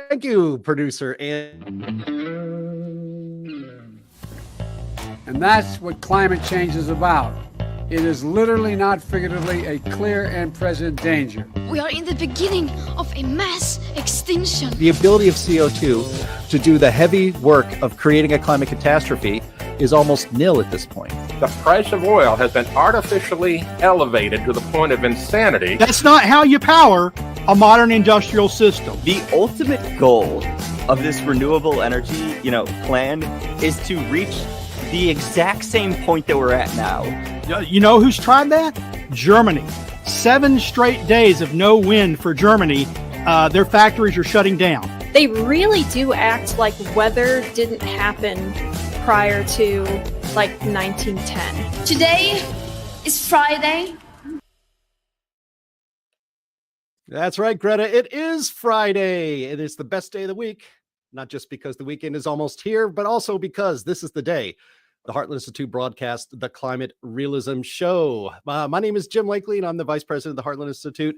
Thank you, producer. And that's what climate change is about. It is literally, not figuratively, a clear and present danger. We are in the beginning of a mass extinction. The ability of CO2 to do the heavy work of creating a climate catastrophe is almost nil at this point. The price of oil has been artificially elevated to the point of insanity. That's not how you power a modern industrial system. The ultimate goal of this renewable energy, plan is to reach the exact same point that we're at now. You know who's tried that? Germany. 7 straight days of no wind for Germany. Their factories are shutting down. They really do act like weather didn't happen prior to 1910. Today is Friday. That's right, Greta. It is Friday. It is the best day of the week, not just because the weekend is almost here, but also because this is the day the Heartland Institute broadcast the Climate Realism Show. My name is Jim Lakely, and I'm the Vice President of the Heartland Institute.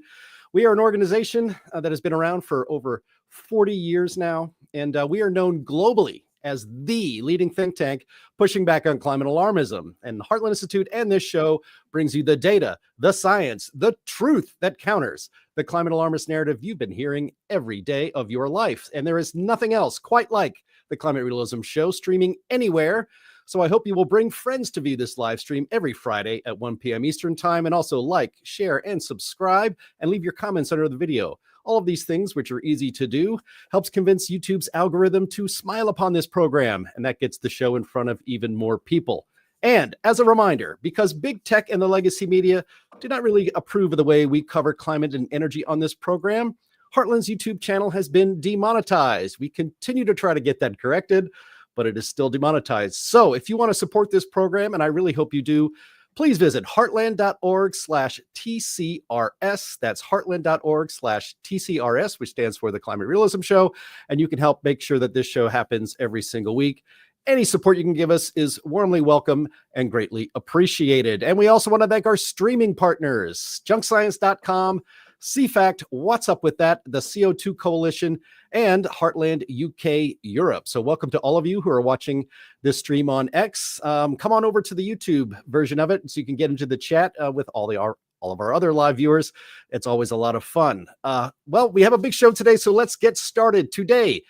We are an organization that has been around for over 40 years now, and we are known globally as the leading think tank pushing back on climate alarmism. And Heartland Institute and this show brings you the data, the science, the truth that counters the climate alarmist narrative you've been hearing every day of your life. And there is nothing else quite like the Climate Realism Show streaming anywhere. So I hope you will bring friends to view this live stream every Friday at 1 p.m. Eastern Time, and also like, share, and subscribe, and leave your comments under the video. All of these things, which are easy to do, helps convince YouTube's algorithm to smile upon this program, and that gets the show in front of even more people. And as a reminder, because big tech and the legacy media do not really approve of the way we cover climate and energy on this program, Heartland's YouTube channel has been demonetized. We continue to try to get that corrected, but it is still demonetized. So if you want to support this program, and I really hope you do, please visit heartland.org/TCRS. That's heartland.org/TCRS, which stands for the Climate Realism Show. And you can help make sure that this show happens every single week. Any support you can give us is warmly welcome and greatly appreciated. And we also want to thank our streaming partners, junkscience.com, CFACT, What's Up With That, the CO2 Coalition, and Heartland UK Europe. So welcome to all of you who are watching this stream on X. Come on over to the YouTube version of it so you can get into the chat with all of our other live viewers. It's always a lot of fun. Well, we have a big show today, so let's get started. Today,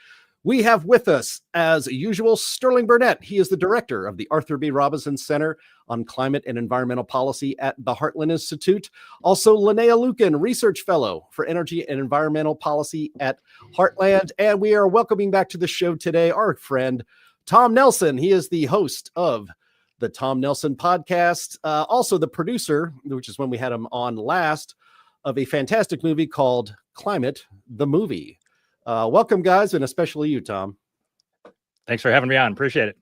we have with us, as usual, Sterling Burnett. He is the director of the Arthur B. Robinson Center on Climate and Environmental Policy at the Heartland Institute. Also, Linnea Lucan, research fellow for energy and environmental policy at Heartland. And we are welcoming back to the show today our friend, Tom Nelson. He is the host of the Tom Nelson podcast, also the producer, which is when we had him on last, of a fantastic movie called Climate, the Movie. Welcome, guys, and especially you, Tom. Thanks for having me on. Appreciate it.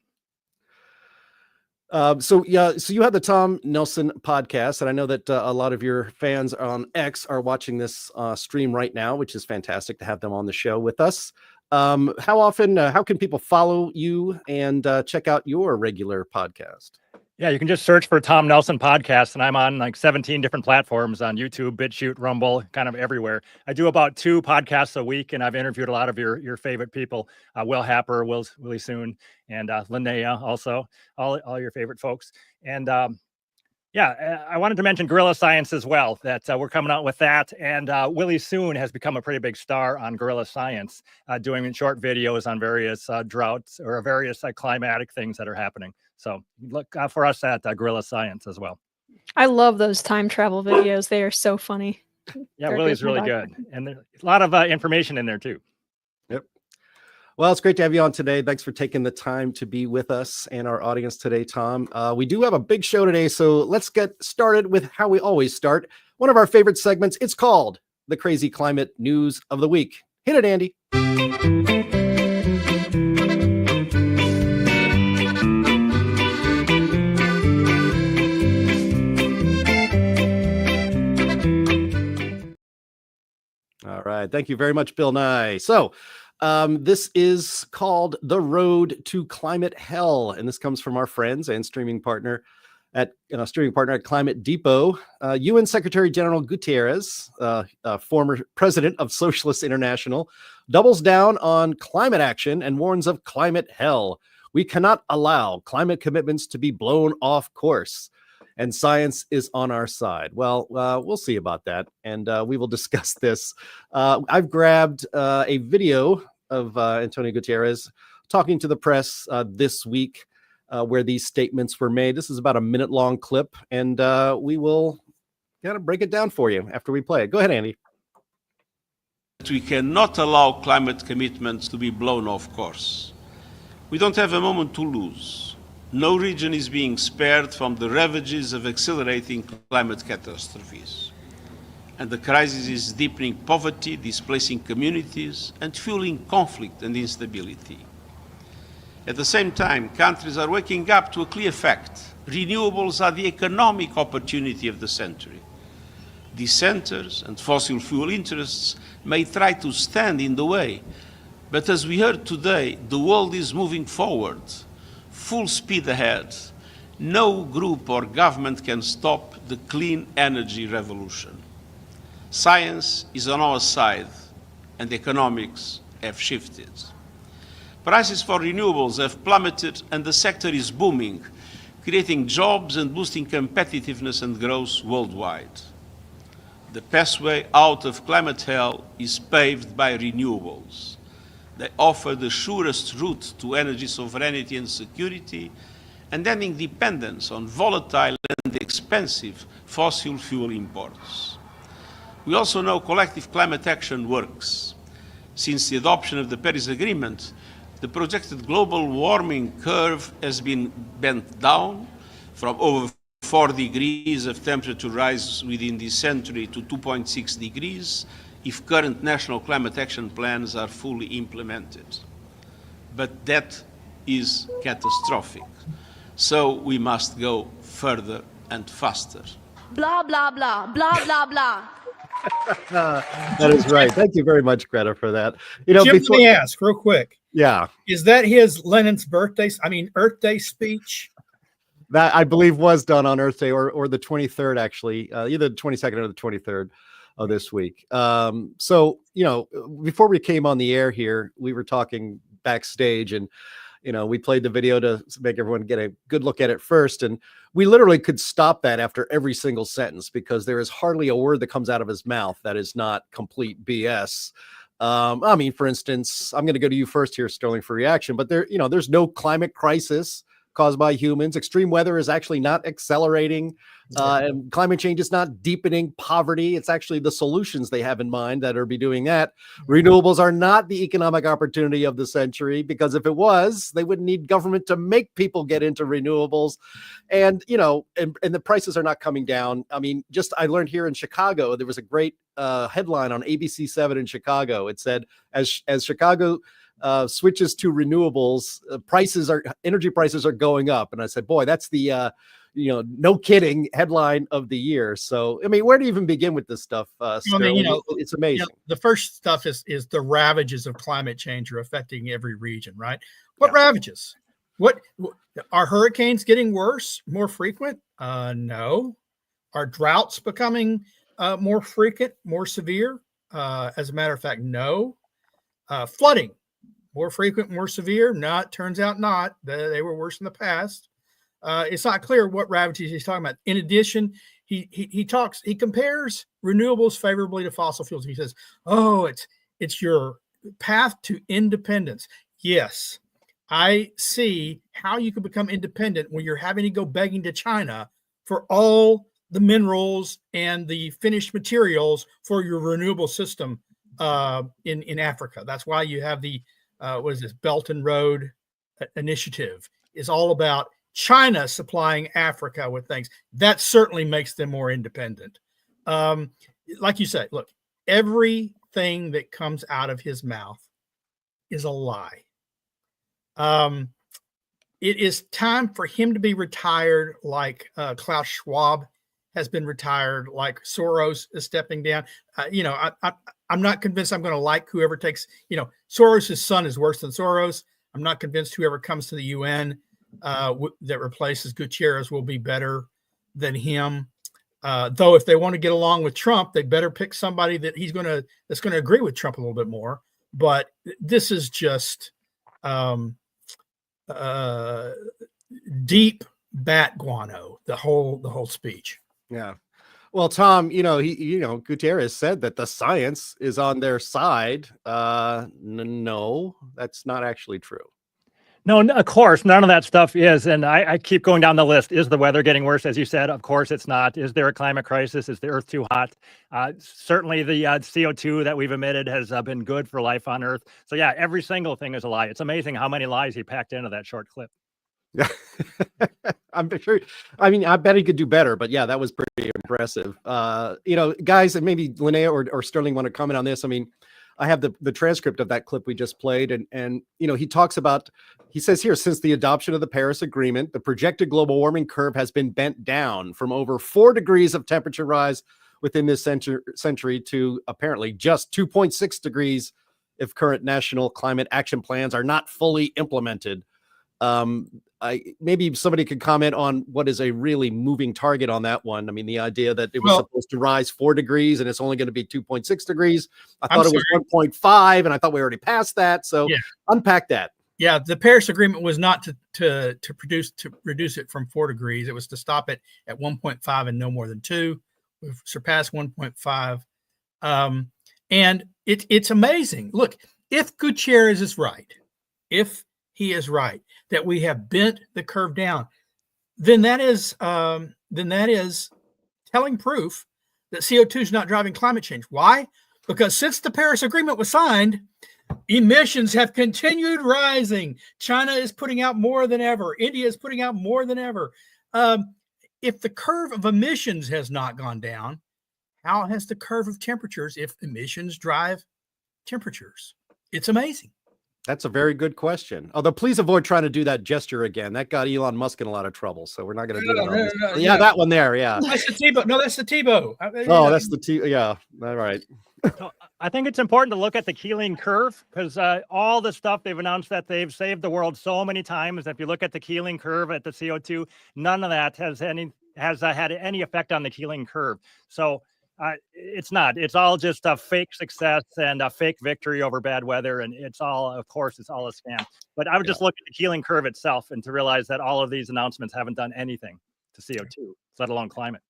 So you have the Tom Nelson podcast, and I know that a lot of your fans on X are watching this stream right now, which is fantastic to have them on the show with us. How can people follow you and check out your regular podcast? Yeah, you can just search for Tom Nelson Podcast, and I'm on like 17 different platforms on YouTube, BitChute, Rumble, kind of everywhere. I do about 2 podcasts a week, and I've interviewed a lot of your favorite people, Will Happer, Willie Soon, and Linnea also, all your favorite folks. And I wanted to mention Guerrilla Science as well, that we're coming out with that. And Willie Soon has become a pretty big star on Guerrilla Science, doing short videos on various droughts or various climatic things that are happening. So look for us at Guerrilla Science as well. I love those time travel videos. They are so funny. Yeah, Willie's really good. And there's a lot of information in there too. Yep. Well, it's great to have you on today. Thanks for taking the time to be with us and our audience today, Tom. We do have a big show today, so let's get started with how we always start. One of our favorite segments. It's called the Crazy Climate News of the Week. Hit it, Andy. All right. Thank you very much, Bill Nye. So this is called The Road to Climate Hell, and this comes from our friends and streaming partner at Climate Depot. UN Secretary-General Guterres, former president of Socialist International, doubles down on climate action and warns of climate hell. We cannot allow climate commitments to be blown off course. And science is on our side. Well, we'll see about that, and we will discuss this. I've grabbed a video of Antonio Guterres talking to the press this week where these statements were made. This is about a minute-long clip, and we will kind of break it down for you after we play it. Go ahead, Andy. We cannot allow climate commitments to be blown off course. We don't have a moment to lose. No region is being spared from the ravages of accelerating climate catastrophes. And the crisis is deepening poverty, displacing communities, and fueling conflict and instability. At the same time, countries are waking up to a clear fact. Renewables are the economic opportunity of the century. Dissenters and fossil fuel interests may try to stand in the way, but as we heard today, the world is moving forward. Full speed ahead. No group or government can stop the clean energy revolution. Science is on our side, and economics have shifted. Prices for renewables have plummeted, and the sector is booming, creating jobs and boosting competitiveness and growth worldwide. The pathway out of climate hell is paved by renewables. They offer the surest route to energy sovereignty and security, and ending dependence on volatile and expensive fossil fuel imports. We also know collective climate action works. Since the adoption of the Paris Agreement, the projected global warming curve has been bent down from over 4 degrees of temperature rise within this century to 2.6 degrees, if current national climate action plans are fully implemented. But that is catastrophic. So we must go further and faster. Blah, blah, blah, blah, blah, blah. That is right. Thank you very much, Greta, for that. Jim, let me ask real quick. Yeah. Is that his Lenin's Earth Day speech? That I believe was done on Earth Day or the 23rd, actually, either the 22nd or the 23rd. Of this week. So, before we came on the air here, we were talking backstage and, we played the video to make everyone get a good look at it first. And we literally could stop that after every single sentence because there is hardly a word that comes out of his mouth that is not complete BS. For instance, I'm going to go to you first here, Sterling, for reaction, but there's no climate crisis caused by humans. Extreme weather is actually not accelerating. And climate change is not deepening poverty. It's actually the solutions they have in mind that are be doing that. Renewables are not the economic opportunity of the century, because if it was, they wouldn't need government to make people get into renewables. And, and the prices are not coming down. I learned here in Chicago, there was a great headline on ABC7 in Chicago. It said, as Chicago switches to renewables, energy prices are going up. And I said, boy, that's the, no kidding headline of the year. So, where do you even begin with this stuff? It's amazing. The first stuff is the ravages of climate change are affecting every region, right? What ravages? What are hurricanes getting worse, more frequent? No. Are droughts becoming more frequent, more severe? As a matter of fact, no. Flooding. More frequent, more severe? No, it turns out not. They were worse in the past. It's not clear what ravages he's talking about. In addition, he compares renewables favorably to fossil fuels. He says, "Oh, it's your path to independence." Yes, I see how you could become independent when you're having to go begging to China for all the minerals and the finished materials for your renewable system in Africa. That's why you have the what is this, Belt and Road Initiative is all about China supplying Africa with things. That certainly makes them more independent. Like you said, look, everything that comes out of his mouth is a lie. It is time for him to be retired, like Klaus Schwab has been retired, like Soros is stepping down. I'm not convinced I'm going to like whoever takes, Soros' son is worse than Soros. I'm not convinced whoever comes to the UN that replaces Guterres will be better than him. Though if they want to get along with Trump, they better pick somebody that that's going to agree with Trump a little bit more. But this is just deep bat guano, the whole speech. Yeah. Well, Tom, Guterres said that the science is on their side. No, that's not actually true. No, of course, none of that stuff is. And I keep going down the list. Is the weather getting worse? As you said, of course it's not. Is there a climate crisis? Is the earth too hot? Certainly the CO2 that we've emitted has been good for life on earth. So yeah, every single thing is a lie. It's amazing how many lies he packed into that short clip. Yeah, I'm sure. I mean, I bet he could do better, but yeah, that was pretty impressive. Guys, and maybe Linnea or Sterling want to comment on this. I mean, I have the transcript of that clip we just played, and he says here, since the adoption of the Paris Agreement, the projected global warming curve has been bent down from over 4 degrees of temperature rise within this century to apparently just 2.6 degrees if current national climate action plans are not fully implemented. Maybe somebody could comment on what is a really moving target on that one. I mean, the idea that it was supposed to rise 4 degrees and it's only going to be 2.6 degrees. I thought it was 1.5, and I thought we already passed that. So unpack that. Yeah, the Paris Agreement was not to reduce it from 4 degrees. It was to stop it at 1.5 and no more than 2. We've surpassed 1.5. And it's amazing. Look, if Guterres is right, if he is right that we have bent the curve down, then that is telling proof that CO2 is not driving climate change. Why? Because since the Paris Agreement was signed, emissions have continued rising. China is putting out more than ever. India is putting out more than ever. If the curve of emissions has not gone down, how has the curve of temperatures if emissions drive temperatures? It's amazing. That's a very good question. Although please avoid trying to do that gesture again. That got Elon Musk in a lot of trouble. So we're not going to do that. Yeah, that one there. Yeah. That's the Tebow. No, that's the Tebow. Oh, that's the T. Yeah. All right. So I think it's important to look at the Keeling curve because all the stuff they've announced that they've saved the world so many times. If you look at the Keeling curve at the CO2, none of that has had any effect on the Keeling curve. So it's not. It's all just a fake success and a fake victory over bad weather, and it's all a scam. But I would just look at the Keeling curve itself and to realize that all of these announcements haven't done anything to CO2, let alone climate.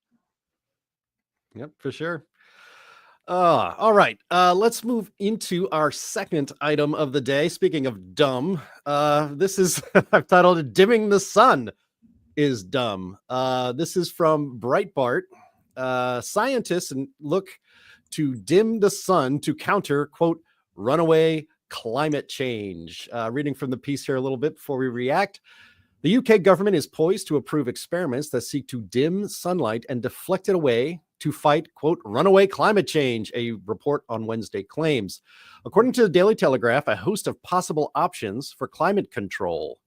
Yep, for sure. All right. Let's move into our second item of the day. Speaking of dumb, this is I've titled "Dimming the Sun is Dumb." This is from Breitbart. Scientists look to dim the sun to counter, quote, runaway climate change. Reading from the piece here a little bit before we react. The UK government is poised to approve experiments that seek to dim sunlight and deflect it away to fight, quote, runaway climate change, a report on Wednesday claims. According to the Daily Telegraph, a host of possible options for climate control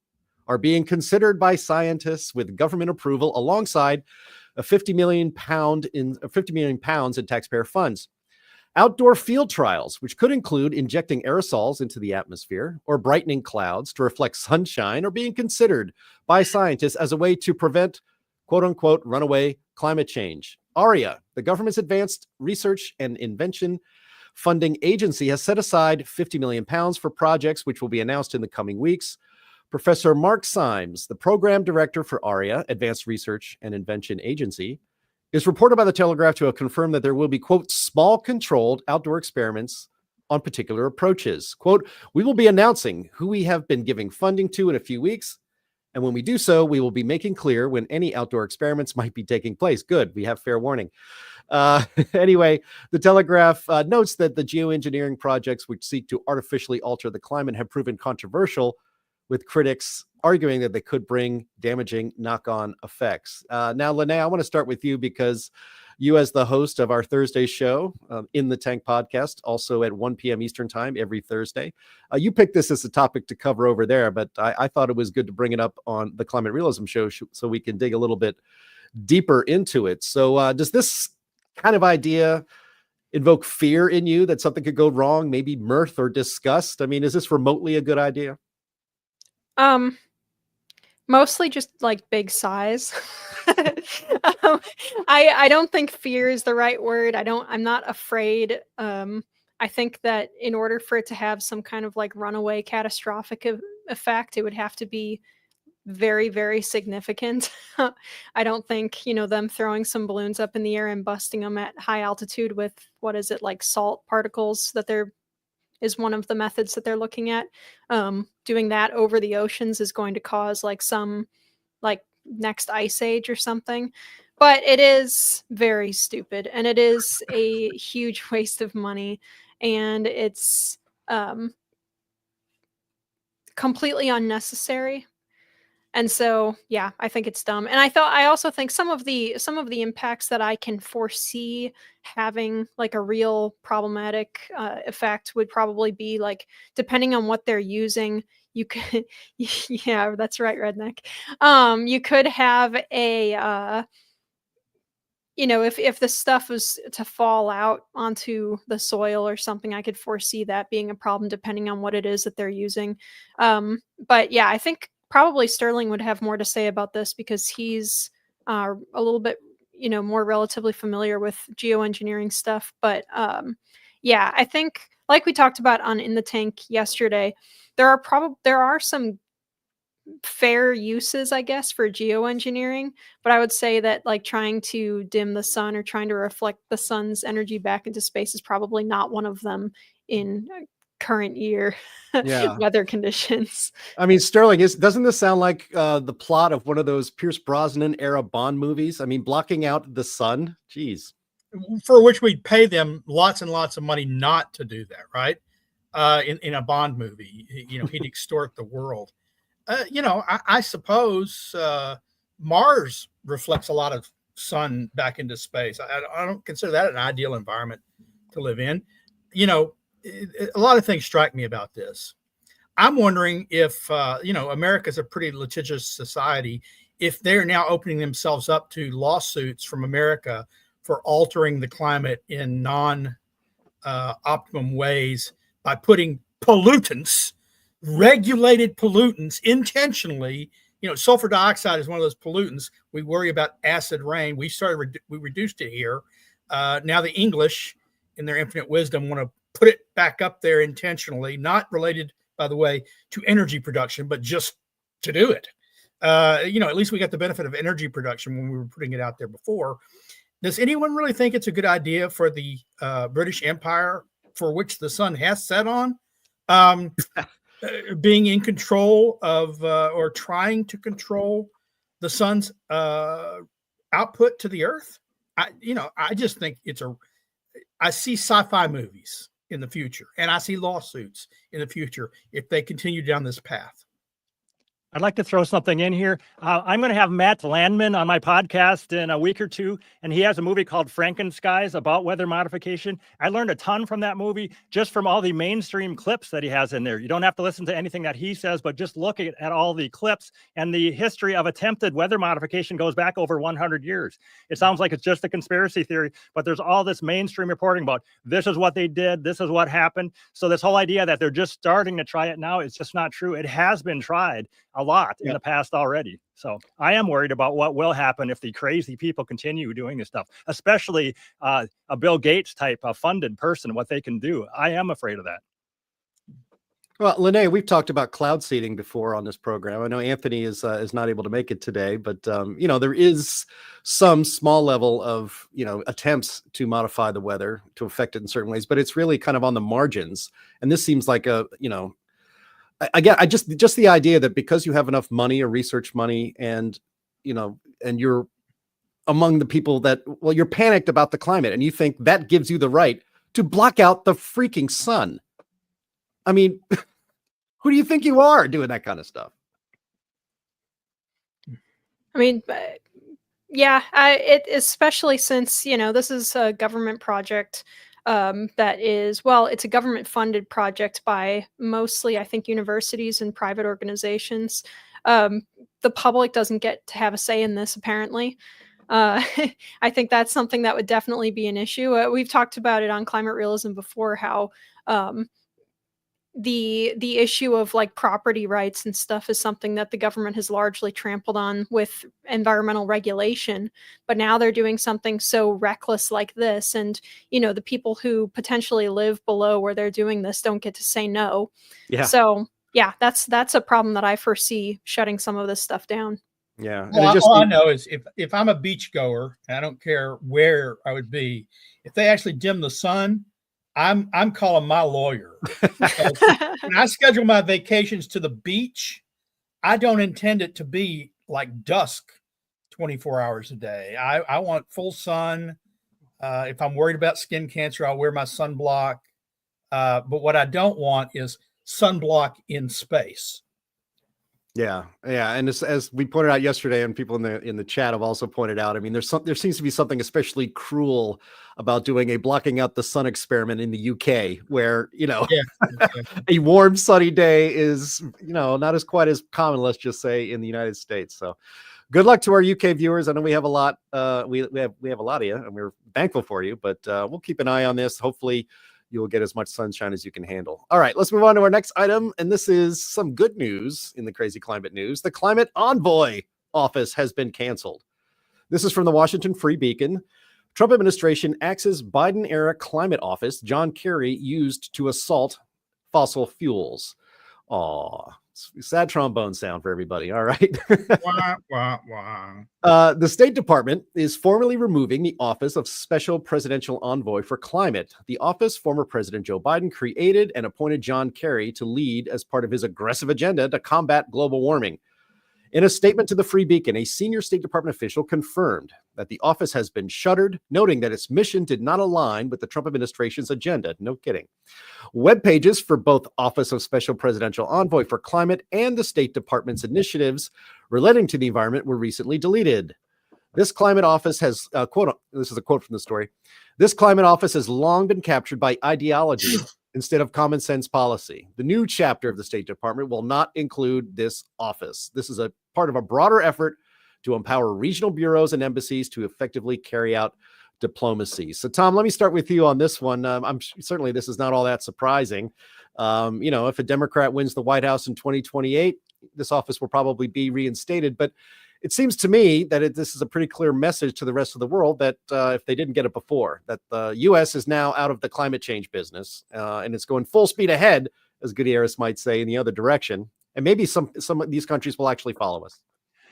are being considered by scientists with government approval alongside a £50 million in taxpayer funds. Outdoor field trials, which could include injecting aerosols into the atmosphere or brightening clouds to reflect sunshine, are being considered by scientists as a way to prevent, quote unquote, runaway climate change. ARIA, the government's advanced research and invention funding agency, has set aside £50 million for projects which will be announced in the coming weeks. Professor Mark Symes, the program director for ARIA, Advanced Research and Invention Agency, is reported by the Telegraph to have confirmed that there will be, quote, small controlled outdoor experiments on particular approaches. Quote, we will be announcing who we have been giving funding to in a few weeks. And when we do so, we will be making clear when any outdoor experiments might be taking place. Good. We have fair warning. Anyway, the Telegraph notes that the geoengineering projects which seek to artificially alter the climate have proven controversial, with critics arguing that they could bring damaging knock-on effects. Now, Lene, I want to start with you because you, as the host of our Thursday show, In the Tank podcast, also at 1 p.m. Eastern time every Thursday, you picked this as a topic to cover over there, but I thought it was good to bring it up on the Climate Realism show so we can dig a little bit deeper into it. So does this kind of idea invoke fear in you that something could go wrong, maybe mirth or disgust? I mean, is this remotely a good idea? Mostly just like big size. I don't think fear is the right word. I'm not afraid. I think that in order for it to have some kind of like runaway catastrophic effect, it would have to be very, very significant. I don't think, them throwing some balloons up in the air and busting them at high altitude with, what is it, like salt particles is one of the methods that they're looking at. Doing that over the oceans is going to cause like some like next ice age or something. But it is very stupid, and it is a huge waste of money, and it's completely unnecessary. And so, yeah, I think it's dumb. And I also think some of the impacts that I can foresee having like a real problematic effect would probably be like, depending on what they're using, you could, yeah, that's right, redneck. You could have a, if the stuff was to fall out onto the soil or something, I could foresee that being a problem depending on what it is that they're using. But yeah, I think probably Sterling would have more to say about this because he's a little bit, more relatively familiar with geoengineering stuff. But yeah, I think like we talked about on In the Tank yesterday, there are some fair uses, I guess, for geoengineering, but I would say that like trying to dim the sun or trying to reflect the sun's energy back into space is probably not one of them in current year weather conditions. I mean, Sterling, doesn't this sound like the plot of one of those Pierce Brosnan era Bond movies? I mean, blocking out the sun. Geez. For which we'd pay them lots and lots of money not to do that, right? In a Bond movie, he'd extort the world. I suppose Mars reflects a lot of sun back into space. I don't consider that an ideal environment to live in. A lot of things strike me about this. I'm wondering if, America's a pretty litigious society, if they're now opening themselves up to lawsuits from America for altering the climate in non-optimum ways by putting pollutants, regulated pollutants intentionally. Sulfur dioxide is one of those pollutants. We worry about acid rain. We reduced it here. Now the English, in their infinite wisdom, want to put it back up there intentionally, not related, by the way, to energy production, but just to do it. At least we got the benefit of energy production when we were putting it out there before. Does anyone really think it's a good idea for the British Empire, for which the sun has set on, being in control of or trying to control the sun's output to the earth? I just think I see sci-fi movies in the future, and I see lawsuits in the future if they continue down this path. I'd like to throw something in here. I'm going to have Matt Landman on my podcast in a week or two, and he has a movie called Frankenskies about weather modification. I learned a ton from that movie just from all the mainstream clips that he has in there. You don't have to listen to anything that he says, but just look at all the clips, and the history of attempted weather modification goes back over 100 years. It sounds like it's just a conspiracy theory, but there's all this mainstream reporting about this is what they did, this is what happened. So this whole idea that they're just starting to try it now is just not true. It has been tried a lot in the past already. So I am worried about what will happen if the crazy people continue doing this stuff, especially a Bill Gates type of funded person, what they can do. I am afraid of that. Well, Lene, we've talked about cloud seeding before on this program. I know Anthony is not able to make it today, but there is some small level of attempts to modify the weather to affect it in certain ways, but it's really kind of on the margins. And this seems like just the idea that because you have enough money or research money and you're among the people that, well, you're panicked about the climate and you think that gives you the right to block out the freaking sun. I mean, who do you think you are doing that kind of stuff? I mean, yeah, especially since, this is a government project that is, well, it's a government funded project by mostly, I think, universities and private organizations. The public doesn't get to have a say in this, apparently. I think that's something that would definitely be an issue. We've talked about it on Climate Realism before, how the issue of like property rights and stuff is something that the government has largely trampled on with environmental regulation, but now they're doing something so reckless like this, and the people who potentially live below where they're doing this don't get to say no. Yeah. So yeah, that's a problem that I foresee shutting some of this stuff down. Yeah. Well, all I know is if I'm a beach goer, and I don't care where I would be, if they actually dim the sun, I'm calling my lawyer. When I schedule my vacations to the beach, I don't intend it to be like dusk 24 hours a day. I want full sun. If I'm worried about skin cancer, I'll wear my sunblock. But what I don't want is sunblock in space. Yeah, and as we pointed out yesterday, and people in the chat have also pointed out, I mean, there seems to be something especially cruel about doing a blocking out the sun experiment in the UK, where a warm sunny day is not as quite as common, let's just say, in the United States. So, good luck to our UK viewers. I know we have a lot. We have a lot of you, and we're thankful for you. But we'll keep an eye on this. Hopefully, you will get as much sunshine as you can handle. All right, let's move on to our next item. And this is some good news in the crazy climate news. The Climate Envoy office has been canceled. This is from the Washington Free Beacon. Trump administration axes Biden-era climate office John Kerry used to assault fossil fuels. Aw, sad trombone sound for everybody. All right. Wah, wah, wah. The State Department is formally removing the Office of Special Presidential Envoy for Climate. The office former President Joe Biden created and appointed John Kerry to lead as part of his aggressive agenda to combat global warming. In a statement to the Free Beacon, a senior State Department official confirmed that the office has been shuttered, noting that its mission did not align with the Trump administration's agenda. No kidding. Web pages for both Office of Special Presidential Envoy for Climate and the State Department's initiatives relating to the environment were recently deleted. This climate office has, this is a quote from the story, this climate office has long been captured by ideology instead of common sense policy. The new chapter of the State Department will not include this office. This is a part of a broader effort to empower regional bureaus and embassies to effectively carry out diplomacy. So, Tom, let me start with you on this one. Certainly this is not all that surprising. If a Democrat wins the White House in 2028, this office will probably be reinstated. But it seems to me that this is a pretty clear message to the rest of the world that if they didn't get it before, that the U.S. is now out of the climate change business and it's going full speed ahead, as Guterres might say, in the other direction. And maybe some of these countries will actually follow us.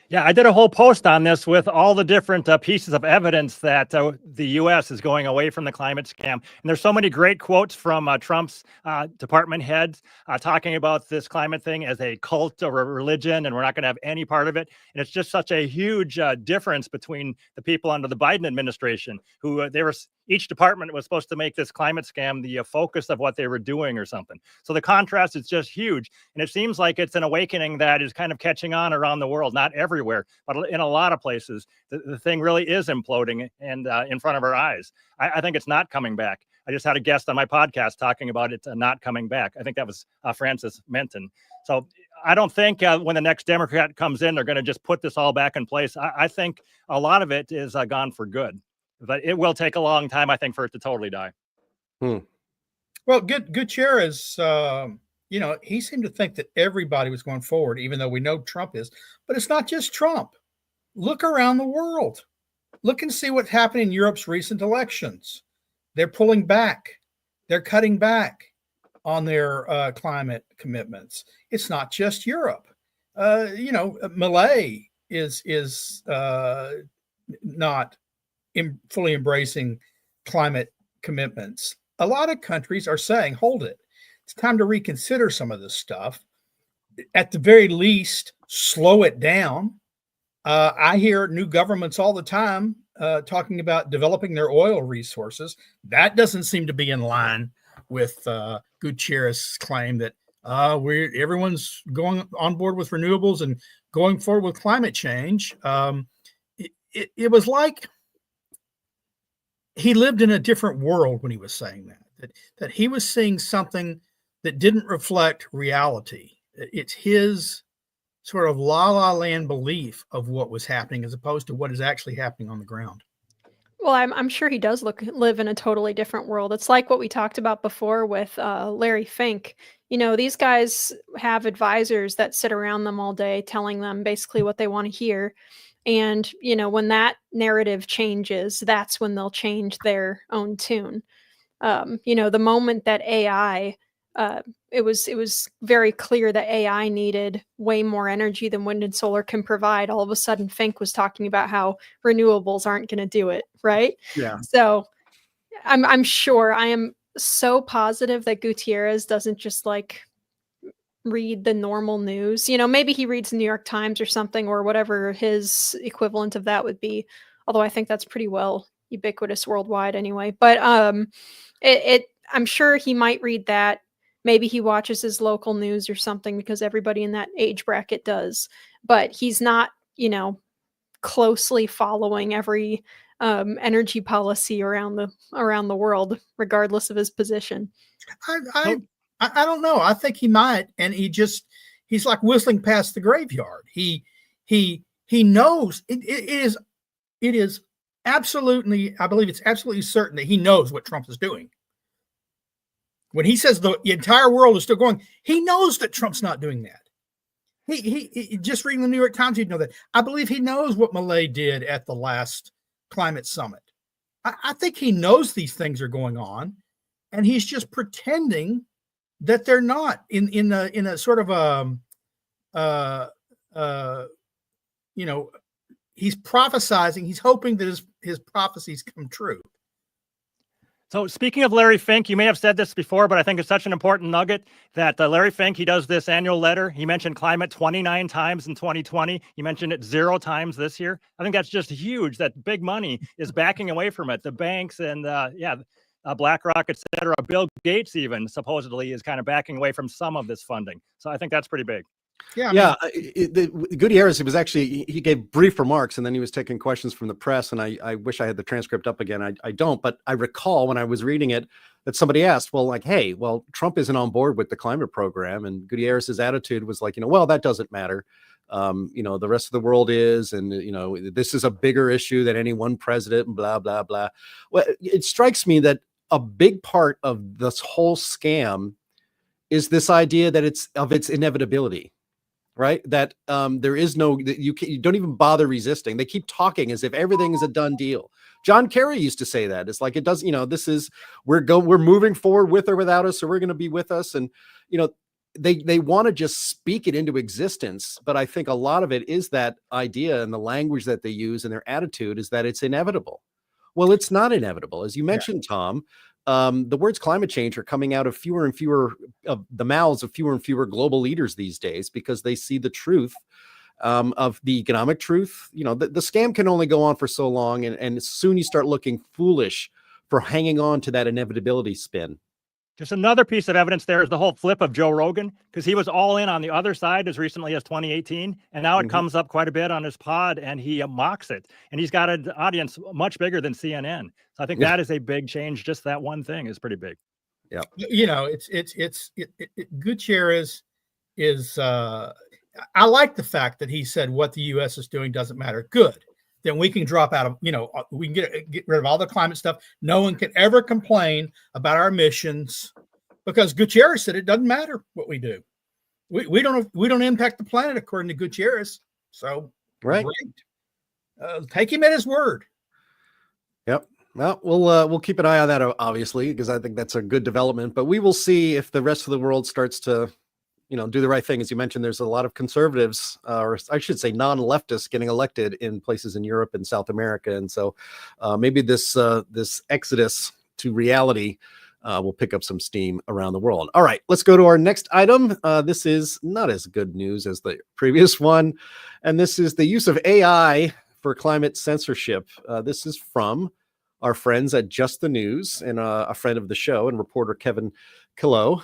Yeah, I did a whole post on this with all the different pieces of evidence that the U.S. is going away from the climate scam. And there's so many great quotes from Trump's department heads talking about this climate thing as a cult or a religion, and we're not going to have any part of it. And it's just such a huge difference between the people under the Biden administration, who each department was supposed to make this climate scam the focus of what they were doing or something. So the contrast is just huge. And it seems like it's an awakening that is kind of catching on around the world, not everywhere, but in a lot of places. The thing really is imploding and in front of our eyes. I think it's not coming back. I just had a guest on my podcast talking about it not coming back. I think that was Francis Menton. So I don't think when the next Democrat comes in, they're going to just put this all back in place. I think a lot of it is gone for good. But it will take a long time, I think, for it to totally die. Well, Guterres, he seemed to think that everybody was going forward, even though we know Trump is. But it's not just Trump. Look around the world. Look and see what's happening in Europe's recent elections. They're pulling back. They're cutting back on their climate commitments. It's not just Europe. Malay is not fully embracing climate commitments. A lot of countries are saying, hold it. It's time to reconsider some of this stuff. At the very least, slow it down. I hear new governments all the time talking about developing their oil resources. That doesn't seem to be in line with Gutierrez' claim that everyone's going on board with renewables and going forward with climate change. It was like he lived in a different world when he was saying that he was seeing something that didn't reflect reality. It's his sort of la land belief of what was happening as opposed to what is actually happening on the ground. Well, I'm sure he does live in a totally different world. It's like what we talked about before with Larry Fink. You know, these guys have advisors that sit around them all day telling them basically what they want to hear. And, you know, when that narrative changes, that's when they'll change their own tune. You know, the moment that AI, it was very clear that AI needed way more energy than wind and solar can provide. All of a sudden, Fink was talking about how renewables aren't going to do it, right? Yeah. So I'm sure, I am so positive that Gutierrez doesn't just like read the normal news. You know, maybe he reads the New York Times or something, or whatever his equivalent of that would be. Although I think that's pretty well ubiquitous worldwide anyway. But I'm sure he might read that. Maybe he watches his local news or something, because everybody in that age bracket does. But he's not, you know, closely following every energy policy around the world, regardless of his position. I don't know. I think he might, and he's like whistling past the graveyard. He knows it is absolutely, I believe it's absolutely certain that he knows what Trump is doing. When he says the entire world is still going, he knows that Trump's not doing that. He just reading the New York Times, he'd know that. I believe he knows what Milei did at the last climate summit. I think he knows these things are going on, and he's just pretending that they're not in a sort of you know, he's prophesizing. He's hoping that his prophecies come true. So speaking of Larry Fink, you may have said this before, but I think it's such an important nugget that Larry Fink, he does this annual letter. He mentioned climate 29 times in 2020. He mentioned it 0 times this year. I think that's just huge, that big money is backing away from it. The banks and BlackRock, et cetera. Bill Gates even supposedly is kind of backing away from some of this funding. So I think that's pretty big. Yeah. Gutierrez, he gave brief remarks, and then he was taking questions from the press. And I wish I had the transcript up again. I don't, but I recall when I was reading it that somebody asked, well, like, hey, well, Trump isn't on board with the climate program. And Gutierrez's attitude was like, you know, well, that doesn't matter. You know, the rest of the world is, and, you know, this is a bigger issue than any one president and blah, blah, blah. Well, it strikes me that a big part of this whole scam is this idea that it's inevitability. Right? That there is no, you don't even bother resisting. They keep talking as if everything is a done deal. John Kerry used to say that. It's like, it doesn't, you know, this is, we're moving forward with or without us, so we're going to be with us. And, you know, they want to just speak it into existence. But I think a lot of it is that idea, and the language that they use and their attitude is that it's inevitable. Well, it's not inevitable. As you mentioned, Tom, the words climate change are coming out of fewer and fewer of the mouths of fewer and fewer global leaders these days, because they see the truth of the economic truth. You know, the scam can only go on for so long, and soon you start looking foolish for hanging on to that inevitability spin. Just another piece of evidence there is the whole flip of Joe Rogan, because he was all in on the other side as recently as 2018. And now it comes up quite a bit on his pod, and he mocks it. And he's got an audience much bigger than CNN. So I think that is a big change. Just that one thing is pretty big. Yeah. You know, Gutierrez is, I like the fact that he said what the U.S. is doing doesn't matter. Good. Then we can drop out of, you know, we can get rid of all the climate stuff. No one can ever complain about our emissions, because Gutierrez said it doesn't matter what we do. We don't impact the planet, according to Gutierrez. So right. Take him at his word. Yep. Well, we'll keep an eye on that, obviously, because I think that's a good development. But we will see if the rest of the world starts to, you know, do the right thing. As you mentioned, there's a lot of conservatives, or I should say non-leftists, getting elected in places in Europe and South America. And so maybe this exodus to reality will pick up some steam around the world. All right, let's go to our next item. This is not as good news as the previous one. And this is the use of AI for climate censorship. This is from our friends at Just the News and a friend of the show and reporter Kevin Killow.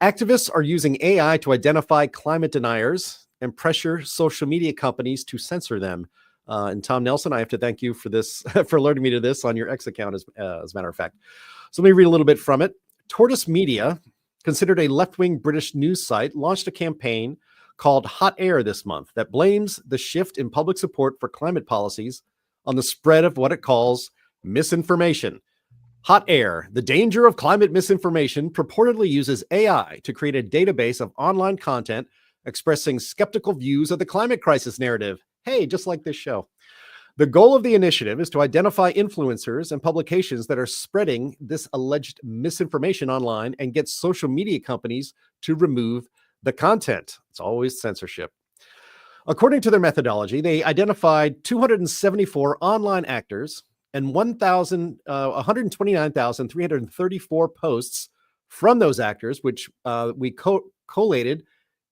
Activists are using AI to identify climate deniers and pressure social media companies to censor them. And Tom Nelson, I have to thank you for this, for alerting me to this on your X account, as a matter of fact. So let me read a little bit from it. Tortoise Media, considered a left-wing British news site, launched a campaign called Hot Air this month that blames the shift in public support for climate policies on the spread of what it calls misinformation. Hot Air, the danger of climate misinformation, purportedly uses AI to create a database of online content expressing skeptical views of the climate crisis narrative. Hey, just like this show. The goal of the initiative is to identify influencers and publications that are spreading this alleged misinformation online and get social media companies to remove the content. It's always censorship. According to their methodology, they identified 274 online actors and 129,334 posts from those actors, which we collated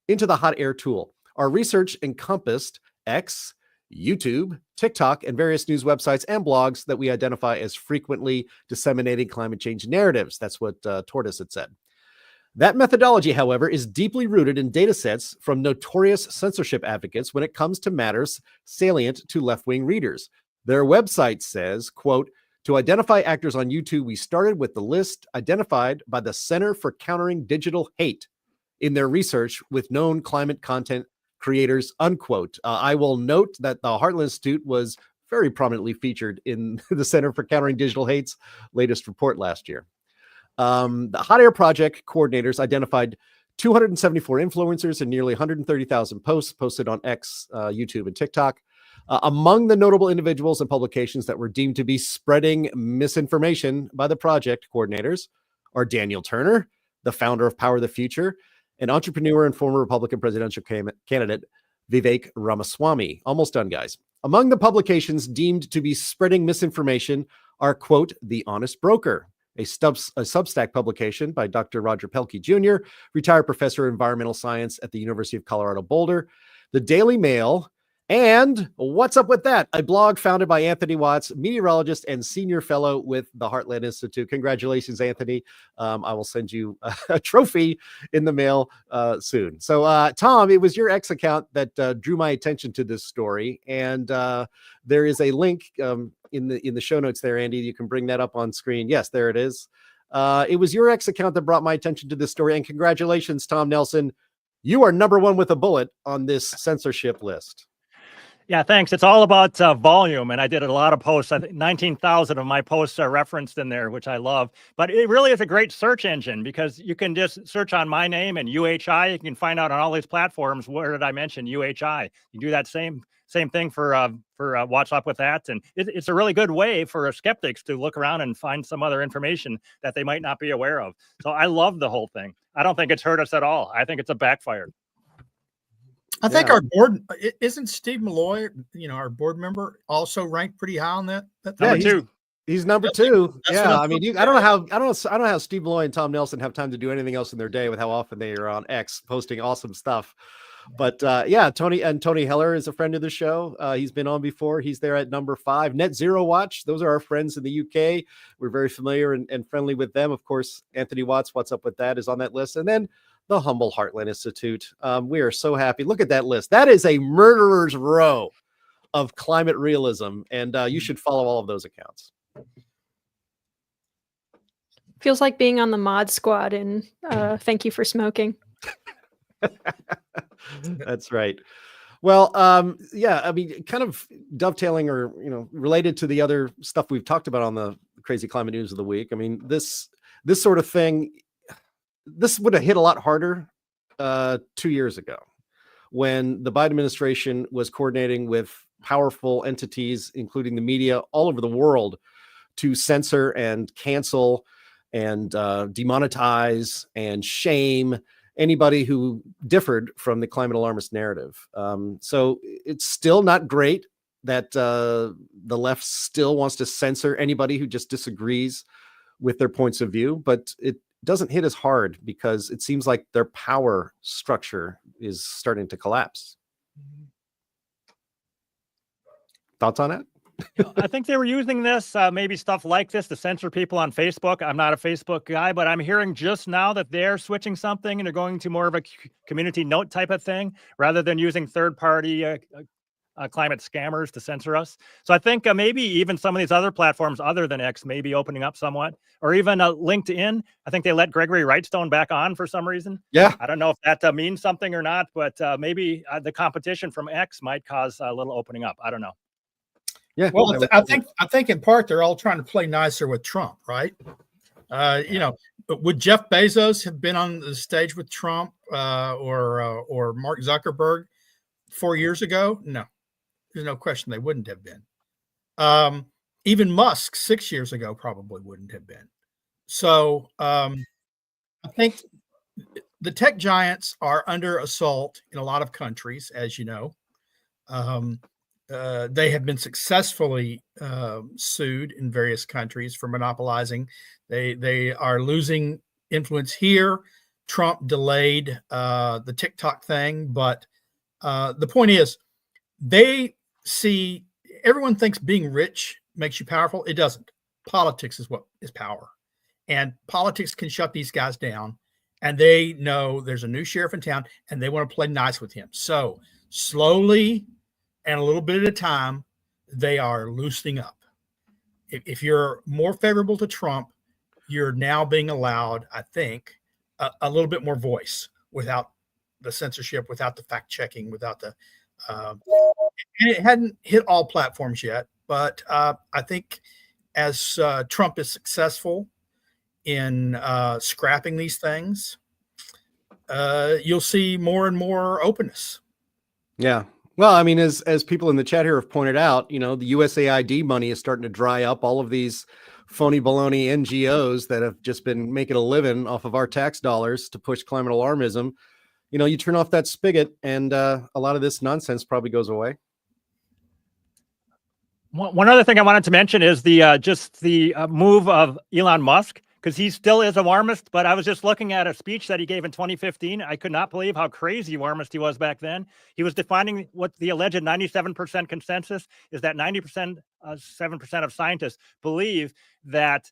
into the Hot Air tool. Our research encompassed X, YouTube, TikTok, and various news websites and blogs that we identify as frequently disseminating climate change narratives. That's what Tortoise had said. That methodology, however, is deeply rooted in data sets from notorious censorship advocates when it comes to matters salient to left-wing readers. Their website says, quote, to identify actors on YouTube, we started with the list identified by the Center for Countering Digital Hate in their research with known climate content creators, unquote. I will note that the Heartland Institute was very prominently featured in the Center for Countering Digital Hate's latest report last year. The Hot Air Project coordinators identified 274 influencers and nearly 130,000 posts posted on X, YouTube, and TikTok. Among the notable individuals and publications that were deemed to be spreading misinformation by the project coordinators are Daniel Turner, the founder of Power the Future, and entrepreneur and former Republican presidential candidate Vivek Ramaswamy. Almost done, guys. Among the publications deemed to be spreading misinformation are, quote, The Honest Broker, a Substack publication by Dr. Roger Pelkey Jr., retired professor of environmental science at the University of Colorado Boulder, the Daily Mail, and What's Up With That, a blog founded by Anthony Watts, meteorologist and senior fellow with the Heartland Institute. Congratulations, Anthony. I will send you a trophy in the mail soon. So, Tom, it was your X account that drew my attention to this story. And there is a link in the show notes there, Andy. You can bring that up on screen. Yes, there it is. It was your X account that brought my attention to this story. And congratulations, Tom Nelson. You are number one with a bullet on this censorship list. Yeah, thanks. It's all about volume, and I did a lot of posts. I think 19,000 of my posts are referenced in there, which I love. But it really is a great search engine because you can just search on my name and UHI. You can find out on all these platforms, where did I mention UHI? You do that same thing for What's Up With That, and it's a really good way for skeptics to look around and find some other information that they might not be aware of. So I love the whole thing. I don't think it's hurt us at all. I think it's a backfire. I think our board, isn't Steve Malloy, our board member, also ranked pretty high on that? Number two. He's number two. Yeah, I mean, I don't know how Steve Malloy and Tom Nelson have time to do anything else in their day with how often they are on X posting awesome stuff. But Tony Heller is a friend of the show. He's been on before. He's there at number 5. Net Zero Watch. Those are our friends in the UK. We're very familiar and friendly with them. Of course, Anthony Watts, What's Up With That, is on that list. And then the humble Heartland Institute. We are so happy. Look at that list. That is a murderer's row of climate realism. And you should follow all of those accounts. Feels like being on the mod squad in Thank You for Smoking. That's right. Well, I mean, kind of dovetailing or, related to the other stuff we've talked about on the crazy climate news of the week. I mean, this sort of thing, this would have hit a lot harder 2 years ago when the Biden administration was coordinating with powerful entities, including the media all over the world, to censor and cancel and demonetize and shame anybody who differed from the climate alarmist narrative. So it's still not great that the left still wants to censor anybody who just disagrees with their points of view, but it doesn't hit as hard because it seems like their power structure is starting to collapse. Thoughts on it? I think they were using this, maybe stuff like this to censor people on Facebook. I'm not a Facebook guy, but I'm hearing just now that they're switching something and they're going to more of a community note type of thing rather than using third-party climate scammers to censor us. So I think maybe even some of these other platforms other than X may be opening up somewhat, or even LinkedIn. I think they let Gregory Wrightstone back on for some reason. Yeah. I don't know if that means something or not, but maybe the competition from X might cause a little opening up. I don't know. Yeah. Well, I think in part they're all trying to play nicer with Trump, right? You know, but would Jeff Bezos have been on the stage with Trump or Mark Zuckerberg 4 years ago? No, there's no question they wouldn't have been. Even Musk 6 years ago probably wouldn't have been. So I think the tech giants are under assault in a lot of countries, as you know. They have been successfully sued in various countries for monopolizing. They are losing influence here. Trump delayed the TikTok thing, but the point is, everyone thinks being rich makes you powerful. It doesn't. Politics is what is power, and politics can shut these guys down. And they know there's a new sheriff in town, and they want to play nice with him. So slowly and a little bit at a time, they are loosening up. If you're more favorable to Trump, you're now being allowed, I think, a little bit more voice without the censorship, without the fact checking, without the. And it hadn't hit all platforms yet, but I think as Trump is successful in scrapping these things, you'll see more and more openness. Yeah. Well, I mean, as people in the chat here have pointed out, you know, the USAID money is starting to dry up. All of these phony baloney NGOs that have just been making a living off of our tax dollars to push climate alarmism. You know, you turn off that spigot and a lot of this nonsense probably goes away. One other thing I wanted to mention is the move of Elon Musk, because he still is a warmist, but I was just looking at a speech that he gave in 2015. I could not believe how crazy warmist he was back then. He was defining what the alleged 97% consensus is, that 7% of scientists believe that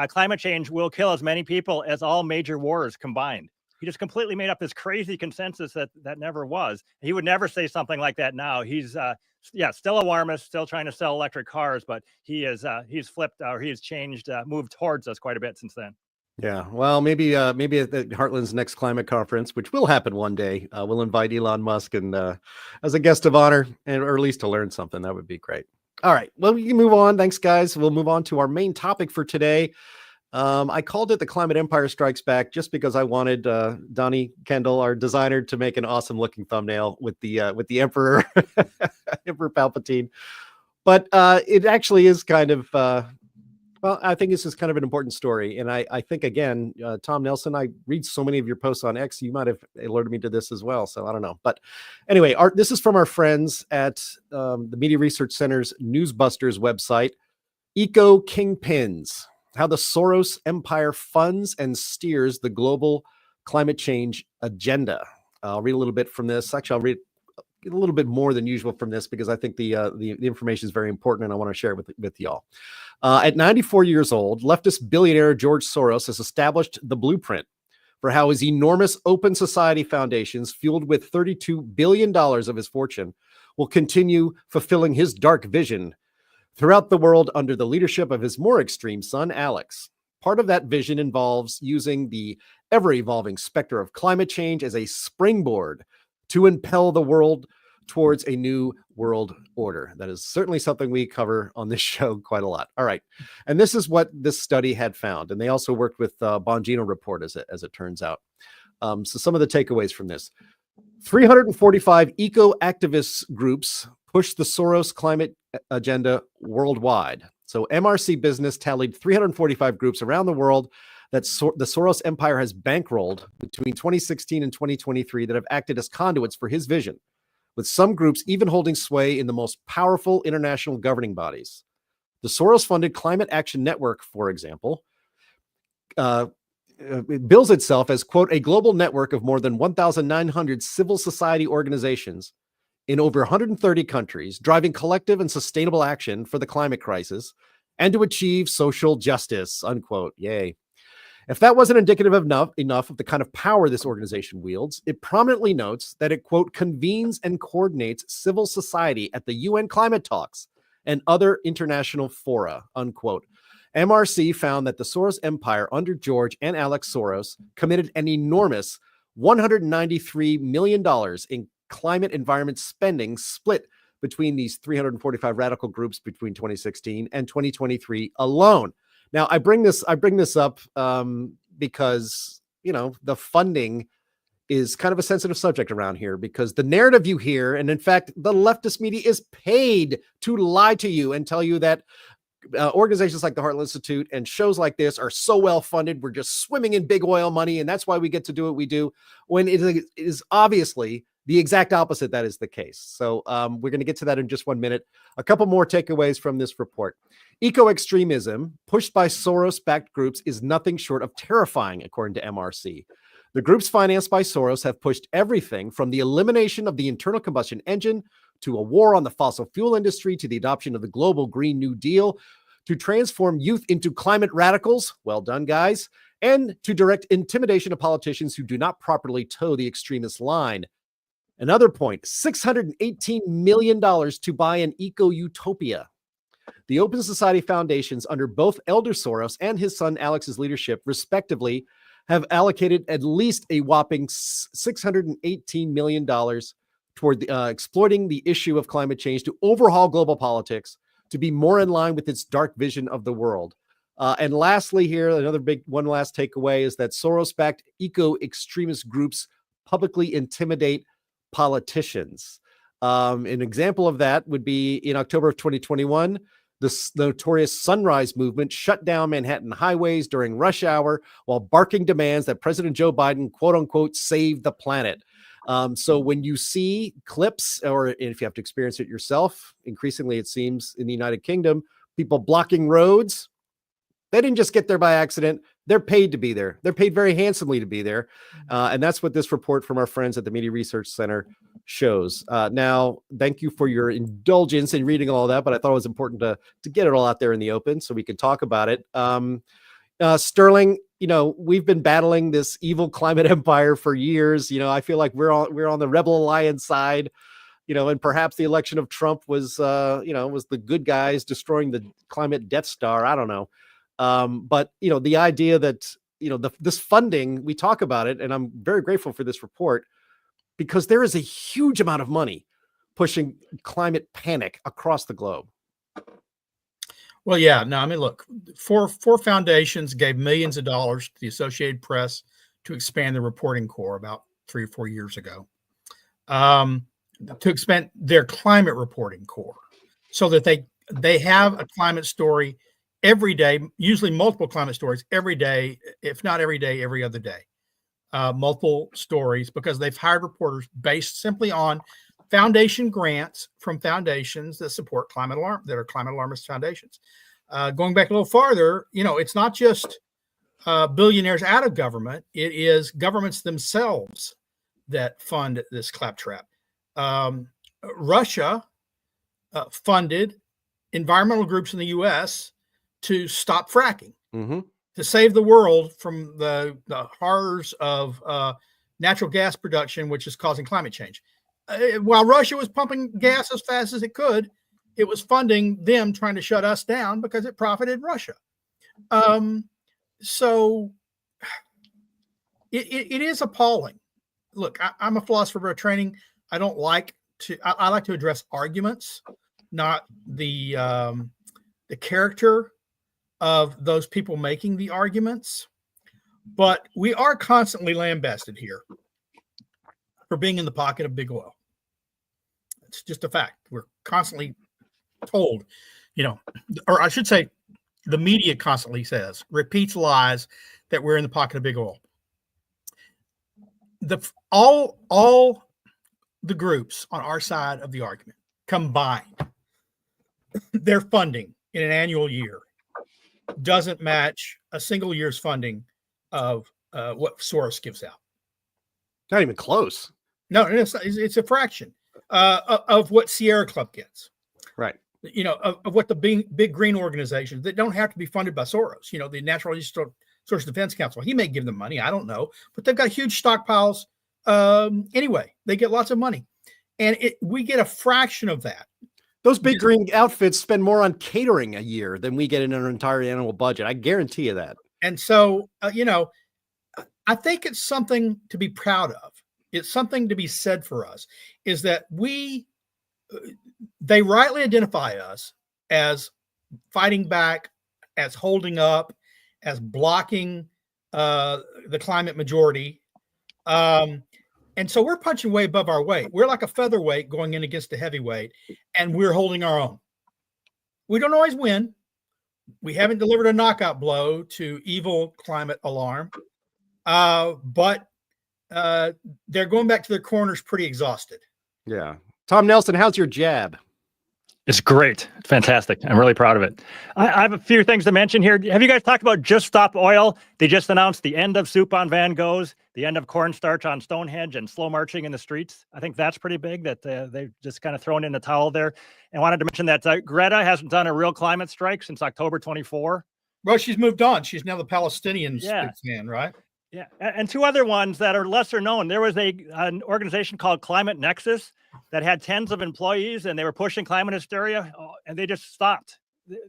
climate change will kill as many people as all major wars combined. He just completely made up this crazy consensus that never was. He would never say something like that now. He's still a warmist, still trying to sell electric cars, but he's flipped, or he's changed, moved towards us quite a bit since then. Yeah, well, maybe at the Heartland's next climate conference, which will happen one day, we'll invite Elon Musk and as a guest of honor, or at least to learn something. That would be great. All right, well, we can move on. Thanks, guys. We'll move on to our main topic for today. I called it The Climate Empire Strikes Back just because I wanted Donnie Kendall, our designer, to make an awesome looking thumbnail with the Emperor, Emperor Palpatine. But it actually is kind of, well, I think this is kind of an important story. And I think, again, Tom Nelson, I read so many of your posts on X, you might have alerted me to this as well. So I don't know. But anyway, this is from our friends at the Media Research Center's Newsbusters website, Eco Kingpins. How the Soros empire funds and steers the global climate change agenda. I'll read a little bit from this. Actually, I'll read a little bit more than usual from this because I think the information is very important and I want to share it with y'all. At 94 years old, leftist billionaire George Soros has established the blueprint for how his enormous open society foundations, fueled with $32 billion of his fortune, will continue fulfilling his dark vision throughout the world under the leadership of his more extreme son, Alex. Part of that vision involves using the ever-evolving specter of climate change as a springboard to impel the world towards a new world order. That is certainly something we cover on this show quite a lot. All right. And this is what this study had found. And they also worked with Bongino report, as it turns out. So some of the takeaways from this. 345 eco-activist groups push the Soros climate agenda worldwide. So MRC Business tallied 345 groups around the world that the Soros empire has bankrolled between 2016 and 2023 that have acted as conduits for his vision, with some groups even holding sway in the most powerful international governing bodies. The Soros-funded Climate Action Network, for example, it bills itself as, quote, a global network of more than 1,900 civil society organizations in over 130 countries, driving collective and sustainable action for the climate crisis and to achieve social justice, unquote. Yay. If that wasn't indicative enough of the kind of power this organization wields, it prominently notes that it, quote, convenes and coordinates civil society at the UN climate talks and other international fora, unquote. MRC found that the Soros empire under George and Alex Soros committed an enormous $193 million in climate environment spending split between these 345 radical groups between 2016 and 2023 alone. Now, I bring this up because, the funding is kind of a sensitive subject around here, because the narrative you hear, and in fact, the leftist media is paid to lie to you and tell you that organizations like the Heartland Institute and shows like this are so well funded, we're just swimming in big oil money, and that's why we get to do what we do, when it is obviously the exact opposite that is the case. So we're going to get to that in just 1 minute. A couple more takeaways from this report. Eco-extremism pushed by Soros-backed groups is nothing short of terrifying, according to MRC. The groups financed by Soros have pushed everything from the elimination of the internal combustion engine to a war on the fossil fuel industry to the adoption of the global Green New Deal to transform youth into climate radicals. Well done, guys. And to direct intimidation of politicians who do not properly toe the extremist line. Another point, $618 million to buy an eco-utopia. The Open Society Foundations, under both Elder Soros and his son Alex's leadership, respectively, have allocated at least a whopping $618 million toward exploiting the issue of climate change to overhaul global politics, to be more in line with its dark vision of the world. And lastly here, one last takeaway is that Soros-backed eco-extremist groups publicly intimidate politicians. An example of that would be in October of 2021, the notorious Sunrise Movement shut down Manhattan highways during rush hour while barking demands that President Joe Biden, quote unquote, save the planet. So when you see clips, or if you have to experience it yourself, increasingly it seems in the United Kingdom, people blocking roads, they didn't just get there by accident. They're paid to be there. They're paid very handsomely to be there. And that's what this report from our friends at the Media Research Center shows. Now, thank you for your indulgence in reading all that, but I thought it was important to get it all out there in the open so we can talk about it. Sterling, we've been battling this evil climate empire for years. I feel like we're on the Rebel Alliance side, and perhaps the election of Trump was the good guys destroying the climate Death Star. I don't know. But the idea that, this funding, we talk about it, and I'm very grateful for this report, because there is a huge amount of money pushing climate panic across the globe. Well, yeah, no, I mean, look, four foundations gave millions of dollars to the Associated Press to expand the reporting corps about 3 or 4 years ago, to expand their climate reporting corps so that they have a climate story every day, usually multiple climate stories every day, if not every day, every other day, multiple stories, because they've hired reporters based simply on foundation grants from foundations that support climate alarmist foundations. Going back a little farther, it's not just billionaires out of government. It is governments themselves that fund this claptrap. Russia funded environmental groups in the U.S. to stop fracking, to save the world from the horrors of natural gas production, which is causing climate change. While Russia was pumping gas as fast as it could, it was funding them trying to shut us down because it profited Russia. So it is appalling. Look, I'm a philosopher by training. I like to address arguments, not the character of those people making the arguments. But we are constantly lambasted here for being in the pocket of big oil. It's just a fact. We're constantly told, or I should say, the media constantly repeats lies that we're in the pocket of big oil. All the groups on our side of the argument combined, their funding in an annual year doesn't match a single year's funding of what Soros gives out. Not even close. No, it's a fraction. of what Sierra Club gets. Right. You know, of what the big green organizations that don't have to be funded by Soros. You know, the Natural Resource Defense Council. He may give them money. I don't know, but they've got huge stockpiles. Anyway, they get lots of money, and we get a fraction of that. Those big green outfits spend more on catering a year than we get in our entire annual budget. I guarantee you that. And so, you know, I think it's something to be proud of. It's something to be said for us, is that they rightly identify us as fighting back, as holding up, as blocking the climate majority. And so we're punching way above our weight. We're like a featherweight going in against a heavyweight, and we're holding our own. We don't always win. We haven't delivered a knockout blow to evil climate alarm, but they're going back to their corners pretty exhausted. Yeah. Tom Nelson, how's your jab? It's great. It's fantastic. I'm really proud of it. I have a few things to mention here. Have you guys talked about Just Stop Oil? They just announced the end of soup on Van Goghs, the end of cornstarch on Stonehenge, and slow marching in the streets. I think that's pretty big that they've just kind of thrown in the towel there. And wanted to mention that Greta hasn't done a real climate strike since October 24. Well, she's moved on. She's now the Palestinian Yeah. fan, right? Yeah. And two other ones that are lesser known. There was an organization called Climate Nexus that had tens of employees, and they were pushing climate hysteria, and they just stopped.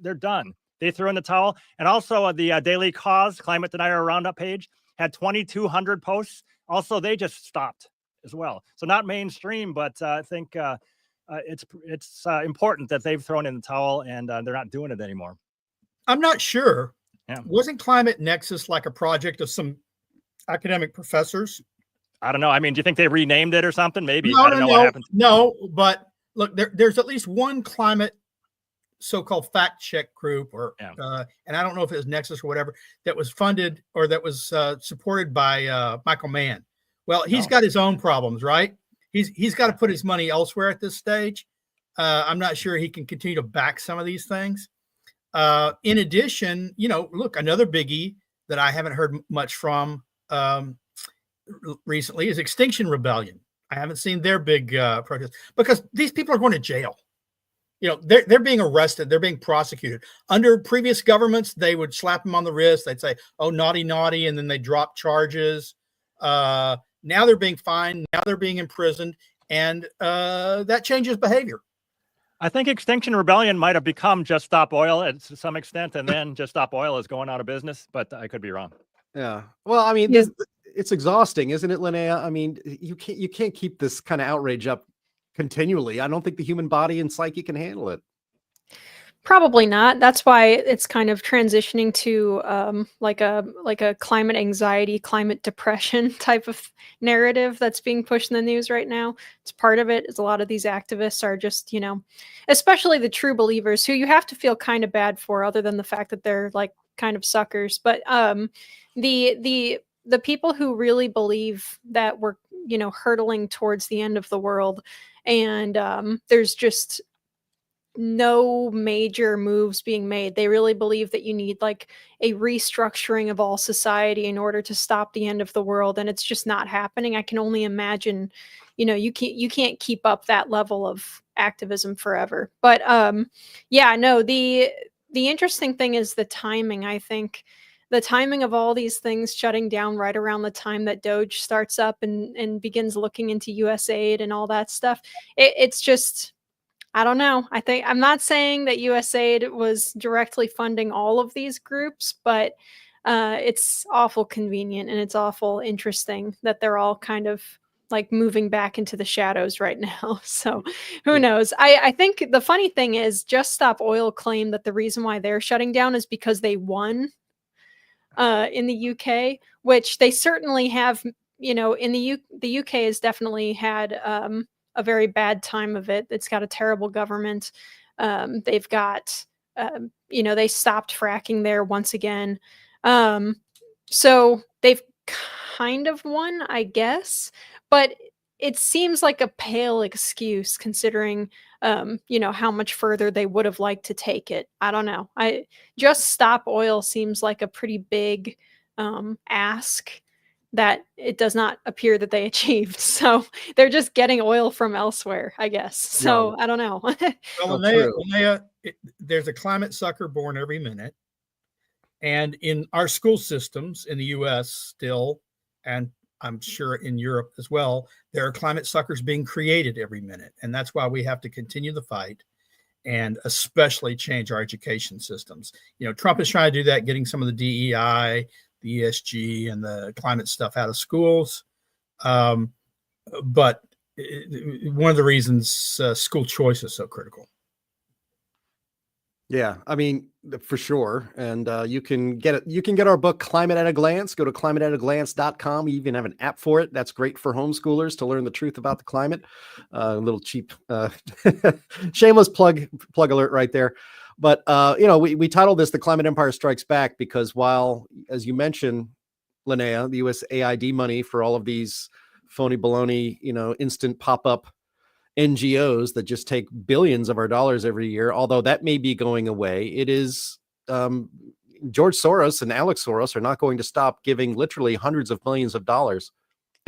They're done. They threw in the towel. And also the Daily Cause Climate Denier Roundup page had 2,200 posts. Also, they just stopped as well. So not mainstream, but I think it's important that they've thrown in the towel, and they're not doing it anymore. I'm not sure. Yeah. Wasn't Climate Nexus like a project of some academic professors? I don't know. I mean, do you think they renamed it or something? Maybe. No, I don't know what happened. No, but look, there's at least one climate so-called fact check group, or and I don't know if it was Nexus or whatever, that was funded or that was supported by Michael Mann. Well, he's got his own problems, right? He's got to put his money elsewhere at this stage. I'm not sure he can continue to back some of these things. In addition, you know, look, another biggie that I haven't heard much from recently is Extinction Rebellion. I haven't seen their big protest because these people are going to jail. You know, they're being arrested. They're being prosecuted. Under previous governments, they would slap them on the wrist. They'd say, "Oh, naughty, naughty," and then they drop charges. Now they're being fined. Now they're being imprisoned, and that changes behavior. I think Extinction Rebellion might have become Just Stop Oil to some extent, and then Just Stop Oil is going out of business, but I could be wrong. Yeah. Well, I mean, it's exhausting, isn't it, Linnea? I mean, you can't keep this kind of outrage up continually. I don't think the human body and psyche can handle it. Probably not. That's why it's kind of transitioning to like a climate anxiety, climate depression type of narrative that's being pushed in the news right now. It's part of it. Is a lot of these activists are just, you know, especially the true believers who you have to feel kind of bad for, other than the fact that they're like kind of suckers. But the people who really believe that we're, you know, hurtling towards the end of the world, and there's just no major moves being made. They really believe that you need like a restructuring of all society in order to stop the end of the world, and it's just not happening. I can only imagine, you know, you can't keep up that level of activism forever. But yeah, no, the interesting thing is the timing. I think the timing of all these things shutting down right around the time that Doge starts up and begins looking into US aid and all that stuff. It's just, I don't know. I'm not saying that USAID was directly funding all of these groups, but it's awful convenient and it's awful interesting that they're all kind of like moving back into the shadows right now. So who knows? I think the funny thing is Just Stop Oil claimed that the reason why they're shutting down is because they won in the UK, which they certainly have. You know, in the UK has definitely had a very bad time of it. It's got a terrible government. They've got, you know, they stopped fracking there once again. So they've kind of won, I guess, but it seems like a pale excuse considering, you know, how much further they would have liked to take it. I don't know. Just Stop Oil seems like a pretty big ask. that it does not appear that they achieved. So they're just getting oil from elsewhere, I guess. So I don't know. Well, Linnea, there's a climate sucker born every minute. And in our school systems in the US still, and I'm sure in Europe as well, there are climate suckers being created every minute. And that's why we have to continue the fight and especially change our education systems. Trump is trying to do that, getting some of the DEI, the ESG, and the climate stuff out of schools. But one of the reasons school choice is so critical. Yeah, I mean, for sure. And you can get it. You can get our book, Climate at a Glance. Go to climateataglance.com. We even have an app for it. That's great for homeschoolers to learn the truth about the climate. A little cheap, shameless plug alert right there. But, we titled this The Climate Empire Strikes Back because while, as you mentioned, Linnea, the USAID money for all of these phony baloney, instant pop-up NGOs that just take billions of our dollars every year, although that may be going away, it is George Soros and Alex Soros are not going to stop giving literally hundreds of millions of dollars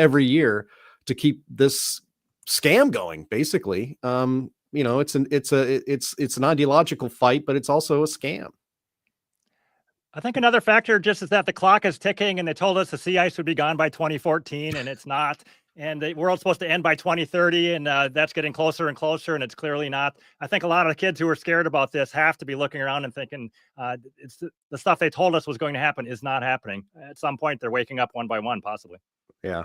every year to keep this scam going. Basically, it's an ideological fight, but it's also a scam. I think another factor just is that the clock is ticking, and they told us the sea ice would be gone by 2014, and it's not. And the world's supposed to end by 2030, and that's getting closer and closer, and it's clearly not. I think a lot of the kids who are scared about this have to be looking around and thinking it's the stuff they told us was going to happen is not happening. At some point, they're waking up one by one, possibly. Yeah.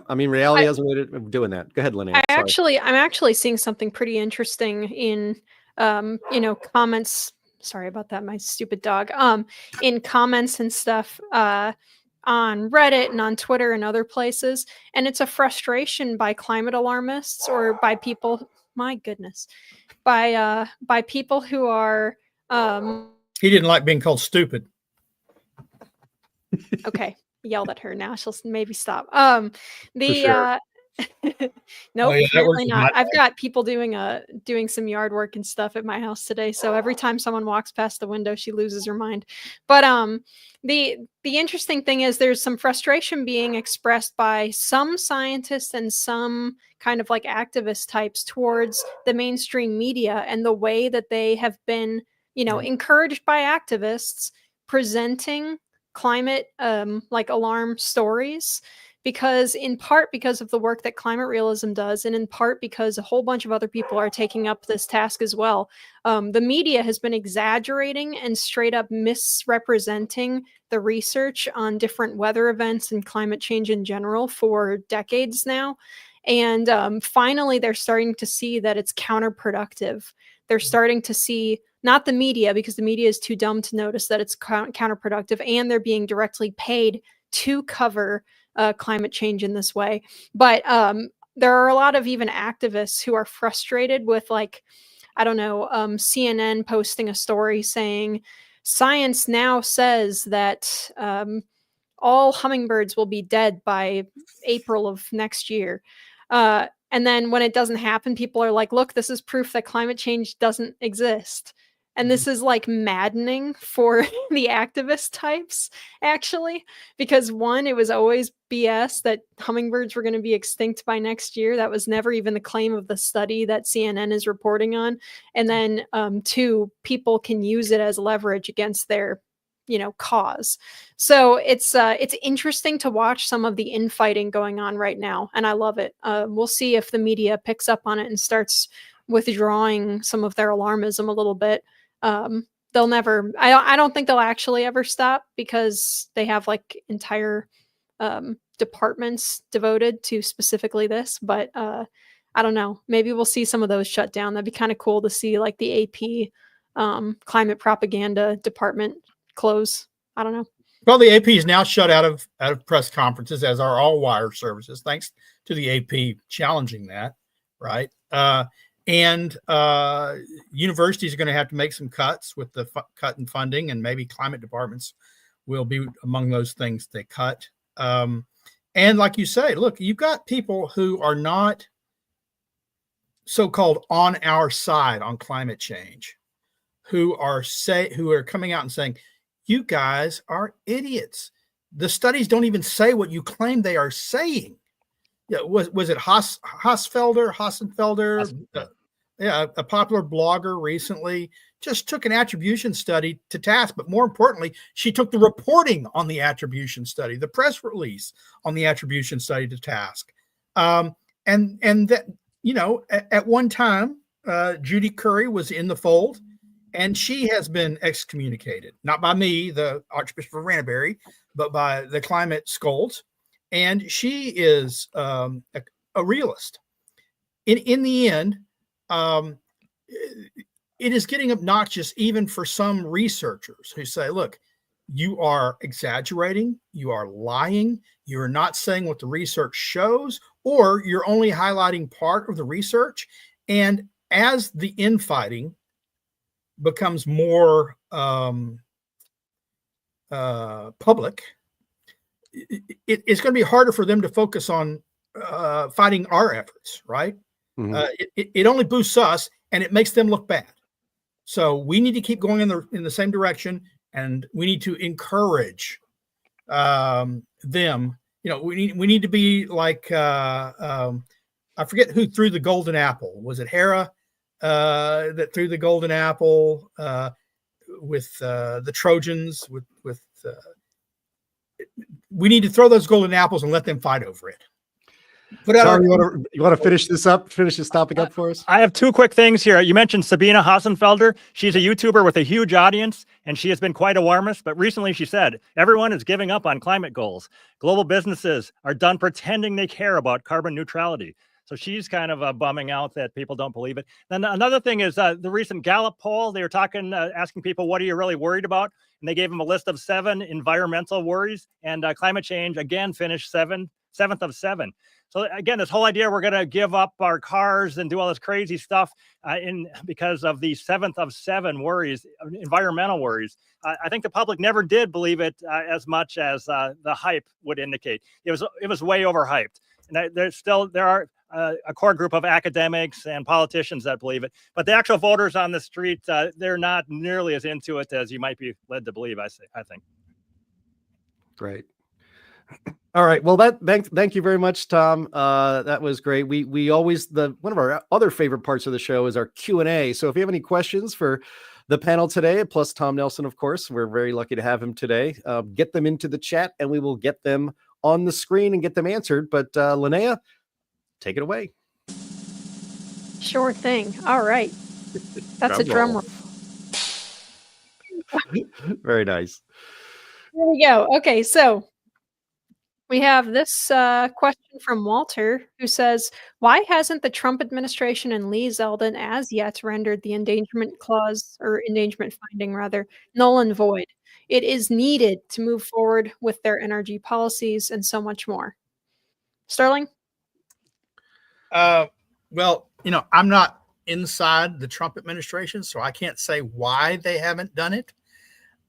I mean, reality has a way of doing that. Go ahead, Linnea. I'm actually seeing something pretty interesting in, comments. Sorry about that, my stupid dog. In comments and stuff. On Reddit and on Twitter and other places. And it's a frustration by climate alarmists or by people, my goodness, by people who are... He didn't like being called stupid. Okay, yelled at her. Now she'll maybe stop. Nope, apparently not. I've got people doing some yard work and stuff at my house today. So every time someone walks past the window, she loses her mind. But the interesting thing is there's some frustration being expressed by some scientists and some kind of like activist types towards the mainstream media and the way that they have been, encouraged by activists presenting climate alarm stories. Because in part because of the work that climate realism does, and in part because a whole bunch of other people are taking up this task as well. The media has been exaggerating and straight up misrepresenting the research on different weather events and climate change in general for decades now. And finally, they're starting to see that it's counterproductive. They're starting to see, not the media, because the media is too dumb to notice that it's counterproductive, and they're being directly paid to cover climate change in this way. But there are a lot of even activists who are frustrated with CNN posting a story saying science now says that all hummingbirds will be dead by April of next year. And then when it doesn't happen, people are like, look, this is proof that climate change doesn't exist. And this is like maddening for the activist types, actually, because one, it was always BS that hummingbirds were going to be extinct by next year. That was never even the claim of the study that CNN is reporting on. And then two, people can use it as leverage against their, cause. So it's interesting to watch some of the infighting going on right now. And I love it. We'll see if the media picks up on it and starts withdrawing some of their alarmism a little bit. They'll never, I don't think they'll actually ever stop, because they have like entire departments devoted to specifically this. But I don't know, maybe we'll see some of those shut down. That'd be kind of cool to see, like the AP climate propaganda department close. I don't know. Well, the AP is now shut out of press conferences, as are all wire services, thanks to the AP challenging that, right? And universities are going to have to make some cuts with the cut in funding, and maybe climate departments will be among those things they cut. And like you say, look, you've got people who are not so-called on our side on climate change, who are coming out and saying, you guys are idiots. the studies don't even say what you claim they are saying. Yeah, was it Hossenfelder? Yeah, a popular blogger recently just took an attribution study to task, but more importantly, she took the reporting on the attribution study, the press release on the attribution study to task. And that, at one time, Judy Curry was in the fold, and she has been excommunicated, not by me, the Archbishop of Ranberry, but by the climate scolds. And she is a realist. In the end, it is getting obnoxious even for some researchers who say, look, you are exaggerating, you are lying, you are not saying what the research shows, or you're only highlighting part of the research. And as the infighting becomes more public, it's going to be harder for them to focus on fighting our efforts, right? Mhm. It only boosts us, and it makes them look bad. So we need to keep going in the same direction, and we need to encourage them. We need to be like I forget who threw the golden apple. Was it Hera that threw the golden apple with the Trojans? We need to throw those golden apples and let them fight over it. Tom, you want to finish this topic up for us? I have two quick things here. You mentioned Sabina Hossenfelder. She's a YouTuber with a huge audience, and she has been quite alarmist. But recently she said, everyone is giving up on climate goals. Global businesses are done pretending they care about carbon neutrality. So she's kind of bumming out that people don't believe it. Then another thing is the recent Gallup poll. They were asking people, what are you really worried about? And they gave them a list of 7 environmental worries. And climate change, again, finished 7th of 7. So again, this whole idea we're going to give up our cars and do all this crazy stuff because of the 7th of 7 worries, environmental worries. I think the public never did believe it as much as the hype would indicate. It was way overhyped. And there are a core group of academics and politicians that believe it, but the actual voters on the street, they're not nearly as into it as you might be led to believe. I think. Great. All right. Well, thank you very much, Tom. That was great. We always, one of our other favorite parts of the show is our Q&A. So if you have any questions for the panel today, plus Tom Nelson, of course, we're very lucky to have him today. Get them into the chat and we will get them on the screen and get them answered. But Linnea, take it away. Sure thing. All right. That's a drum roll. Very nice. There we go. Okay, so we have this question from Walter, who says, why hasn't the Trump administration and Lee Zeldin as yet rendered the endangerment clause, or endangerment finding rather, null and void? It is needed to move forward with their energy policies and so much more. Sterling? Well, I'm not inside the Trump administration, so I can't say why they haven't done it.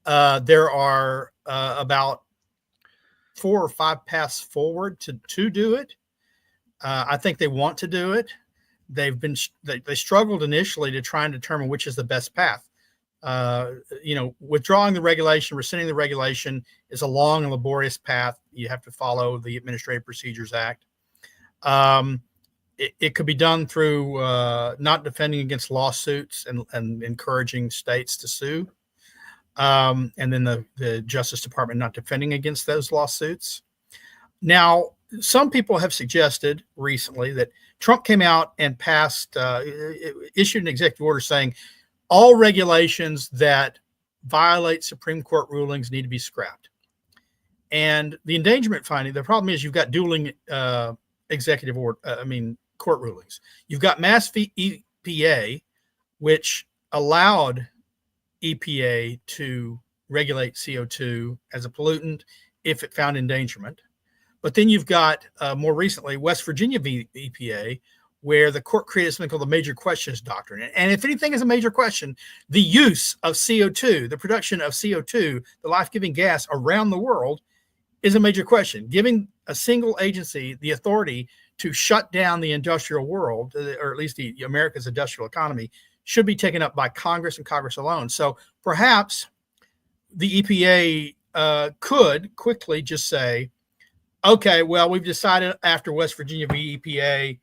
There are about 4 or 5 paths forward to do it. I think they want to do it. They struggled initially to try and determine which is the best path. Withdrawing the regulation, rescinding the regulation is a long and laborious path. You have to follow the Administrative Procedures Act. It could be done through not defending against lawsuits and encouraging states to sue. And then the Justice Department not defending against those lawsuits. Now, some people have suggested recently that Trump came out and issued an executive order saying all regulations that violate Supreme Court rulings need to be scrapped. And the endangerment finding, the problem is you've got dueling court rulings. You've got Mass EPA, which allowed EPA to regulate CO2 as a pollutant if it found endangerment. But then you've got more recently West Virginia EPA, where the court created something called the major questions doctrine. And if anything is a major question, the use of CO2, the production of CO2, the life-giving gas around the world, is a major question. Giving a single agency the authority to shut down the industrial world, or at least America's industrial economy, should be taken up by Congress and Congress alone. So perhaps the EPA could quickly just say, okay, well, we've decided after West Virginia v. EPA,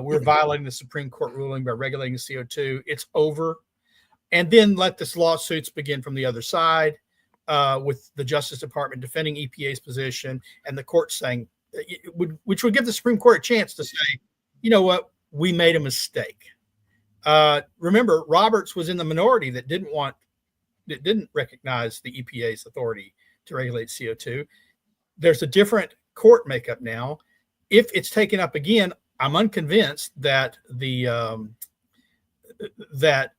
we're violating the Supreme Court ruling by regulating CO2. It's over. And then let this lawsuits begin from the other side, with the Justice Department defending EPA's position and the court saying, which would give the Supreme Court a chance to say, you know what, we made a mistake. Remember, Roberts was in the minority that didn't recognize the EPA's authority to regulate CO2. There's a different court makeup now. If it's taken up again, I'm unconvinced that that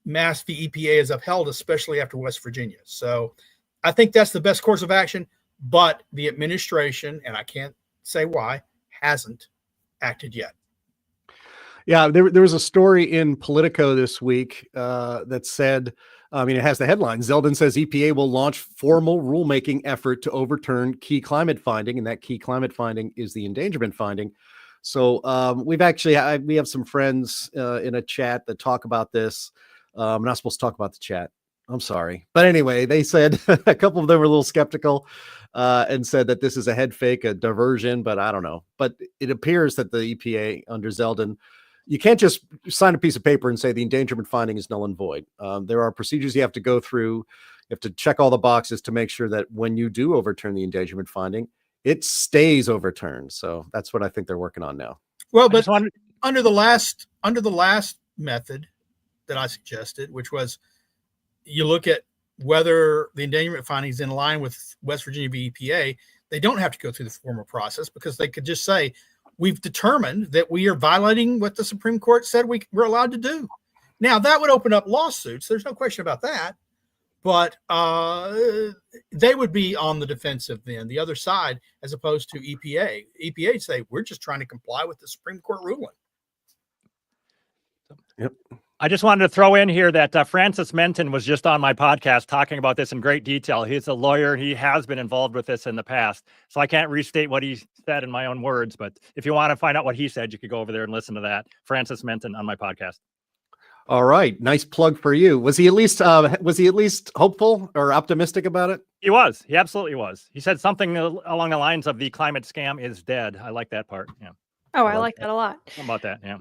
Mass v. EPA is upheld, especially after West Virginia. So I think that's the best course of action, but the administration, and I can't say why, hasn't acted yet. Yeah, there was a story in Politico this week that said, it has the headline, Zeldin says EPA will launch formal rulemaking effort to overturn key climate finding, and that key climate finding is the endangerment finding. So we have some friends in a chat that talk about this. I'm not supposed to talk about the chat. I'm sorry. But anyway, they said a couple of them were a little skeptical and said that this is a head fake, a diversion, but I don't know. But it appears that the EPA under Zeldin, you can't just sign a piece of paper and say the endangerment finding is null and void. There are procedures you have to go through. You have to check all the boxes to make sure that when you do overturn the endangerment finding, it stays overturned. So that's what I think they're working on now. Well, but under the last method that I suggested, which was you look at whether the endangerment finding is in line with West Virginia v. EPA, they don't have to go through the formal process because they could just say, we've determined that we are violating what the Supreme Court said we're allowed to do. Now, that would open up lawsuits. There's no question about that. But they would be on the defensive then, the other side, as opposed to EPA. EPA say, we're just trying to comply with the Supreme Court ruling. Yep. I just wanted to throw in here that Francis Menton was just on my podcast talking about this in great detail. He's a lawyer. He has been involved with this in the past. So I can't restate what he said in my own words. But if you want to find out what he said, you could go over there and listen to that. Francis Menton on my podcast. All right. Nice plug for you. Was he at least hopeful or optimistic about it? He was. He absolutely was. He said something along the lines of the climate scam is dead. I like that part. Yeah. Oh, I like that a lot. How about that? Yeah.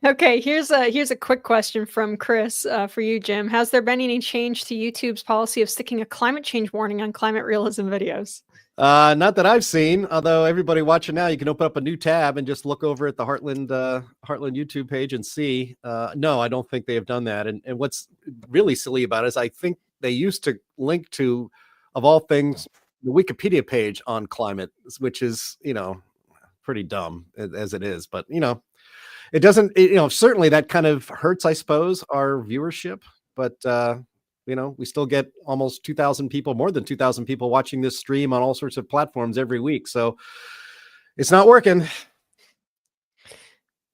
Okay, here's a quick question from Chris for you, Jim. Has there been any change to YouTube's policy of sticking a climate change warning on climate realism videos? Not that I've seen, although everybody watching now, you can open up a new tab and just look over at the Heartland YouTube page and see. No, I don't think they have done that. And what's really silly about it is I think they used to link to, of all things, the Wikipedia page on climate, which is, pretty dumb as it is. But, it doesn't, certainly that kind of hurts, I suppose, our viewership. But, we still get almost 2,000 people, more than 2,000 people watching this stream on all sorts of platforms every week. So it's not working.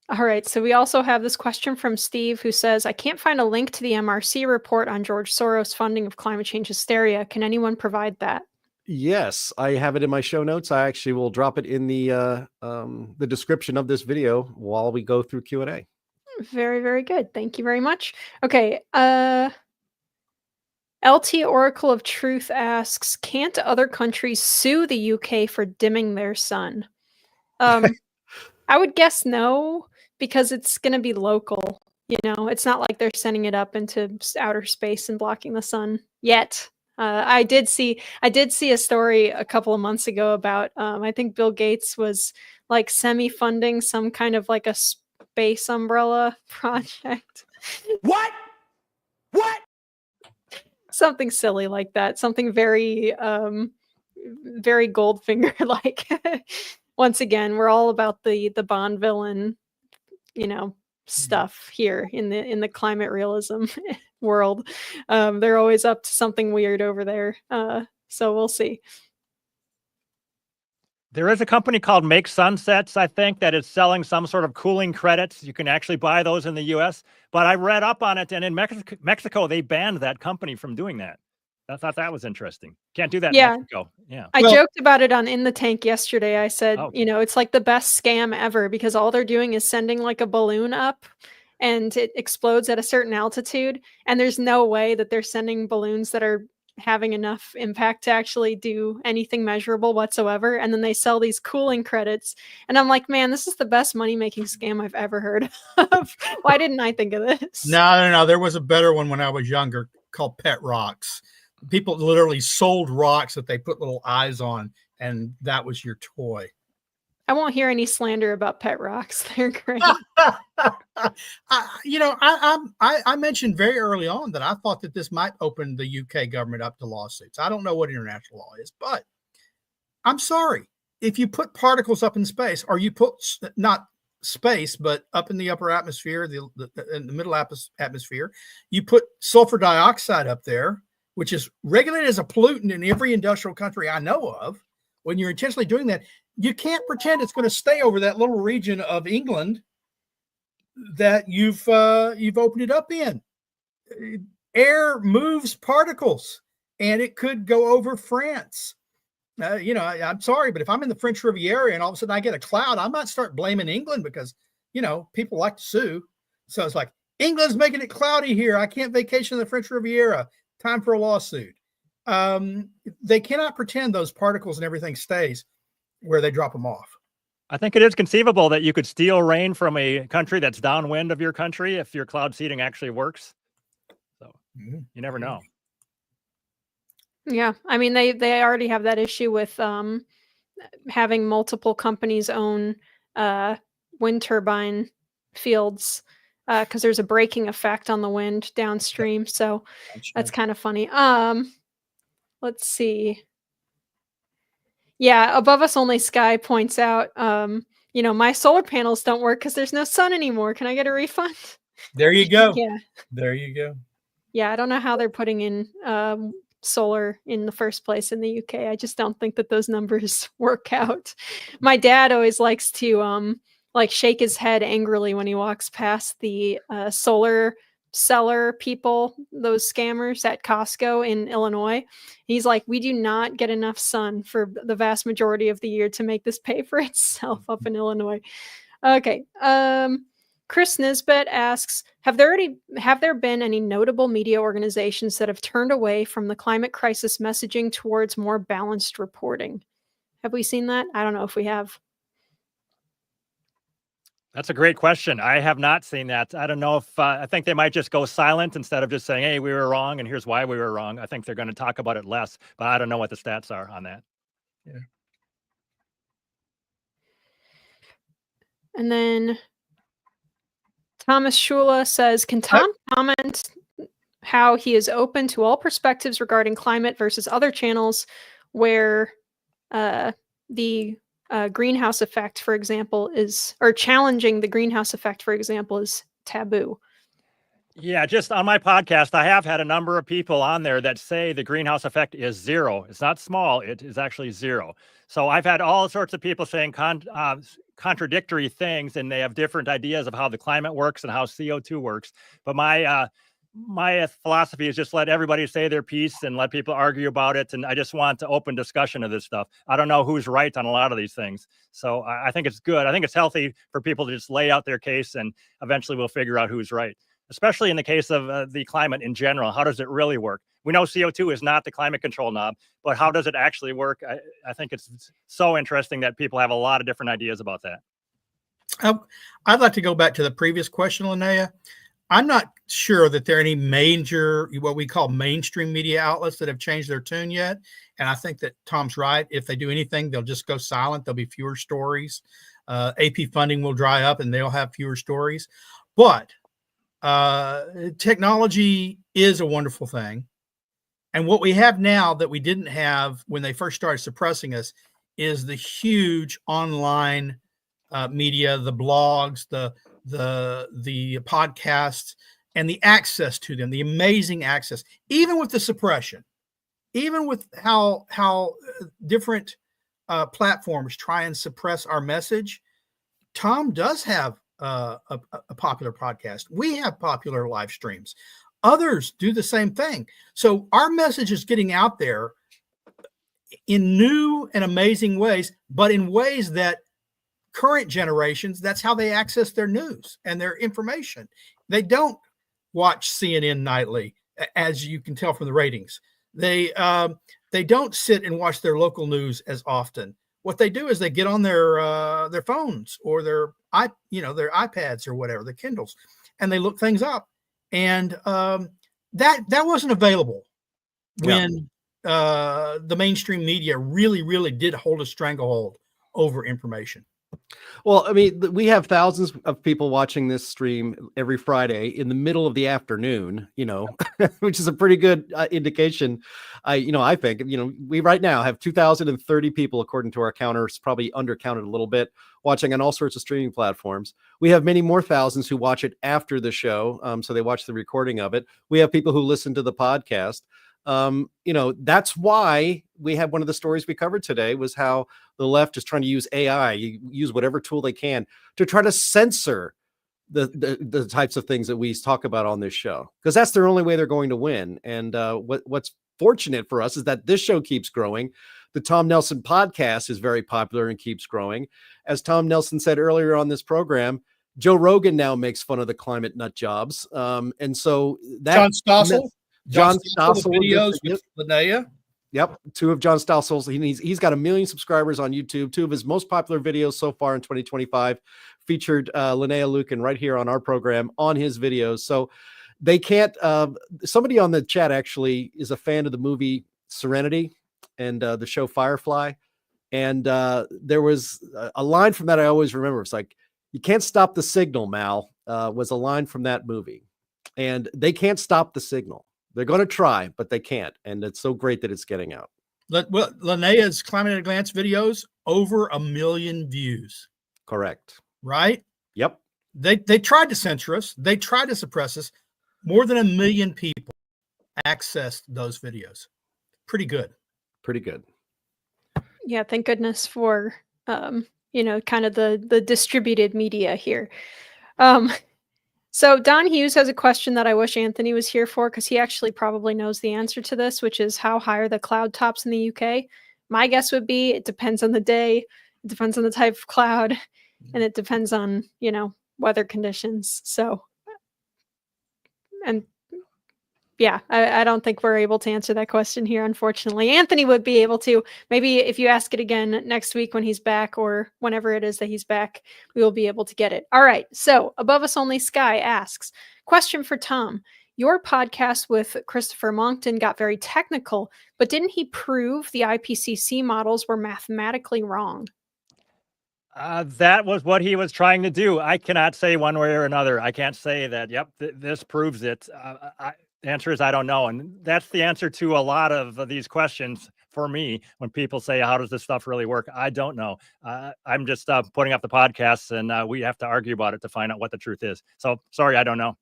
All right. So we also have this question from Steve who says, I can't find a link to the MRC report on George Soros funding of climate change hysteria. Can anyone provide that? Yes, I have it in my show notes. I actually will drop it in the description of this video while we go through Q&A. Very, very good. Thank you very much. Okay. LT Oracle of Truth asks, can't other countries sue the UK for dimming their sun? I would guess no, because it's going to be local. It's not like they're sending it up into outer space and blocking the sun yet. I did see a story a couple of months ago about, I think Bill Gates was like semi-funding some kind of like a space umbrella project. What? Something silly like that. Something very, very Goldfinger like. Once again, we're all about the Bond villain, stuff here in the climate realism world. They're always up to something weird over there. So we'll see. There is a company called Make Sunsets, I think, that is selling some sort of cooling credits. You can actually buy those in the U.S. But I read up on it, and in Mexico, they banned that company from doing that. I thought that was interesting. Can't do that in Mexico. Yeah. I joked about it on In the Tank yesterday. I said, it's like the best scam ever because all they're doing is sending like a balloon up and it explodes at a certain altitude. And there's no way that they're sending balloons that are having enough impact to actually do anything measurable whatsoever. And then they sell these cooling credits. And I'm like, man, this is the best money-making scam I've ever heard of. Why didn't I think of this? No. There was a better one when I was younger called Pet Rocks. People literally sold rocks that they put little eyes on, and that was your toy. I won't hear any slander about pet rocks. They're great. I mentioned very early on that I thought that this might open the UK government up to lawsuits. I don't know what international law is, but I'm sorry. If you put particles up in space, or you put not space, but up in the upper atmosphere, in the middle atmosphere, you put sulfur dioxide up there, which is regulated as a pollutant in every industrial country I know of. When you're intentionally doing that, you can't pretend it's going to stay over that little region of England that you've opened it up in. Air moves particles, and it could go over France. I'm sorry, but if I'm in the French Riviera and all of a sudden I get a cloud, I might start blaming England because, people like to sue. So it's like, England's making it cloudy here. I can't vacation in the French Riviera. Time for a lawsuit. They cannot pretend those particles and everything stays where they drop them off. I think it is conceivable that you could steal rain from a country that's downwind of your country if your cloud seeding actually works. So you never know. Yeah. I mean, they already have that issue with having multiple companies own wind turbine fields because there's a braking effect on the wind downstream. So that's kind of funny. Let's see. Yeah, Above Us Only Sky points out, my solar panels don't work because there's no sun anymore. Can I get a refund? There you go. Yeah. There you go. Yeah, I don't know how they're putting in solar in the first place in the UK. I just don't think that those numbers work out. My dad always likes to shake his head angrily when he walks past the solar seller people, those scammers at Costco in Illinois. He's like, we do not get enough sun for the vast majority of the year to make this pay for itself up in Illinois. Okay. Chris Nisbet asks, have there been any notable media organizations that have turned away from the climate crisis messaging towards more balanced reporting? Have we seen that? I don't know if we have. That's a great question. I have not seen that. I don't know if I think they might just go silent instead of just saying, hey, we were wrong and here's why we were wrong. I think they're going to talk about it less, but I don't know what the stats are on that. Yeah. And then Thomas Shula says, can Tom comment how he is open to all perspectives regarding climate versus other channels where the greenhouse effect, for example, or challenging the greenhouse effect, for example, is taboo? Yeah, just on my podcast, I have had a number of people on there that say the greenhouse effect is zero. It's not small, it is actually zero. So I've had all sorts of people saying contradictory things, and they have different ideas of how the climate works and how CO2 works. But my philosophy is just let everybody say their piece and let people argue about it. And I just want to open discussion of this stuff. I don't know who's right on a lot of these things. So I think it's good. I think it's healthy for people to just lay out their case, and eventually we'll figure out who's right, especially in the case of the climate in general. How does it really work? We know CO2 is not the climate control knob, but how does it actually work? I think it's so interesting that people have a lot of different ideas about that. I'd like to go back to the previous question, Linnea. I'm not sure that there are any major, what we call mainstream media outlets that have changed their tune yet. And I think that Tom's right. If they do anything, they'll just go silent. There'll be fewer stories. AP funding will dry up and they'll have fewer stories. But technology is a wonderful thing. And what we have now that we didn't have when they first started suppressing us is the huge online media, the blogs, the podcasts, and the access to them, the amazing access, even with the suppression, even with how different platforms try and suppress our message. Tom does have a popular podcast. We have popular live streams. Others do the same thing. So our message is getting out there in new and amazing ways, but in ways that current generations, that's how they access their news and their information. They don't watch CNN nightly, as you can tell from the ratings. They don't sit and watch their local news as often. What they do is they get on their phones or their iPads or whatever, the Kindles, and they look things up. And that wasn't available when the mainstream media really did hold a stranglehold over information. Well, I mean, we have thousands of people watching this stream every Friday in the middle of the afternoon, which is a pretty good indication. I think, we right now have 2,030 people, according to our counters, probably undercounted a little bit, watching on all sorts of streaming platforms. We have many more thousands who watch it after the show. So they watch the recording of it. We have people who listen to the podcast. That's why we had one of the stories we covered today was how the left is trying to use AI, use whatever tool they can to try to censor the types of things that we talk about on this show, because that's their only way they're going to win. And what's fortunate for us is that this show keeps growing. The Tom Nelson podcast is very popular and keeps growing. As Tom Nelson said earlier on this program, Joe Rogan now makes fun of the climate nut jobs. And so that John Stossel videos with Linnea. Yep. 2 of John Stossel's. He's got 1 million subscribers on YouTube. 2 of his most popular videos so far in 2025 featured Linnea Lucan right here on our program on his videos. So they can't, somebody on the chat actually is a fan of the movie Serenity and the show Firefly. And there was a line from that I always remember. It's like, "You can't stop the signal, Mal," was a line from that movie. And they can't stop the signal. They're going to try, but they can't. And it's so great that it's getting out. Linnea's Climate at a Glance videos, over 1 million views. Correct. Right? Yep. They tried to censor us. They tried to suppress us. More than 1 million people accessed those videos. Pretty good. Pretty good. Yeah, thank goodness for kind of the distributed media here. So Don Hughes has a question that I wish Anthony was here for, because he actually probably knows the answer to this, which is how high are the cloud tops in the UK? My guess would be it depends on the day, it depends on the type of cloud, and it depends on, weather conditions. So, and yeah, I don't think we're able to answer that question here, unfortunately. Anthony would be able to. Maybe if you ask it again next week when he's back, or whenever it is that he's back, we will be able to get it. All right. So Above Us Only Sky asks, question for Tom. Your podcast with Christopher Monckton got very technical, but didn't he prove the IPCC models were mathematically wrong? That was what he was trying to do. I cannot say one way or another. I can't say that, yep, this proves it. The answer is I don't know. And that's the answer to a lot of these questions for me when people say, how does this stuff really work? I don't know. I'm just putting up the podcasts, and we have to argue about it to find out what the truth is. So sorry, I don't know.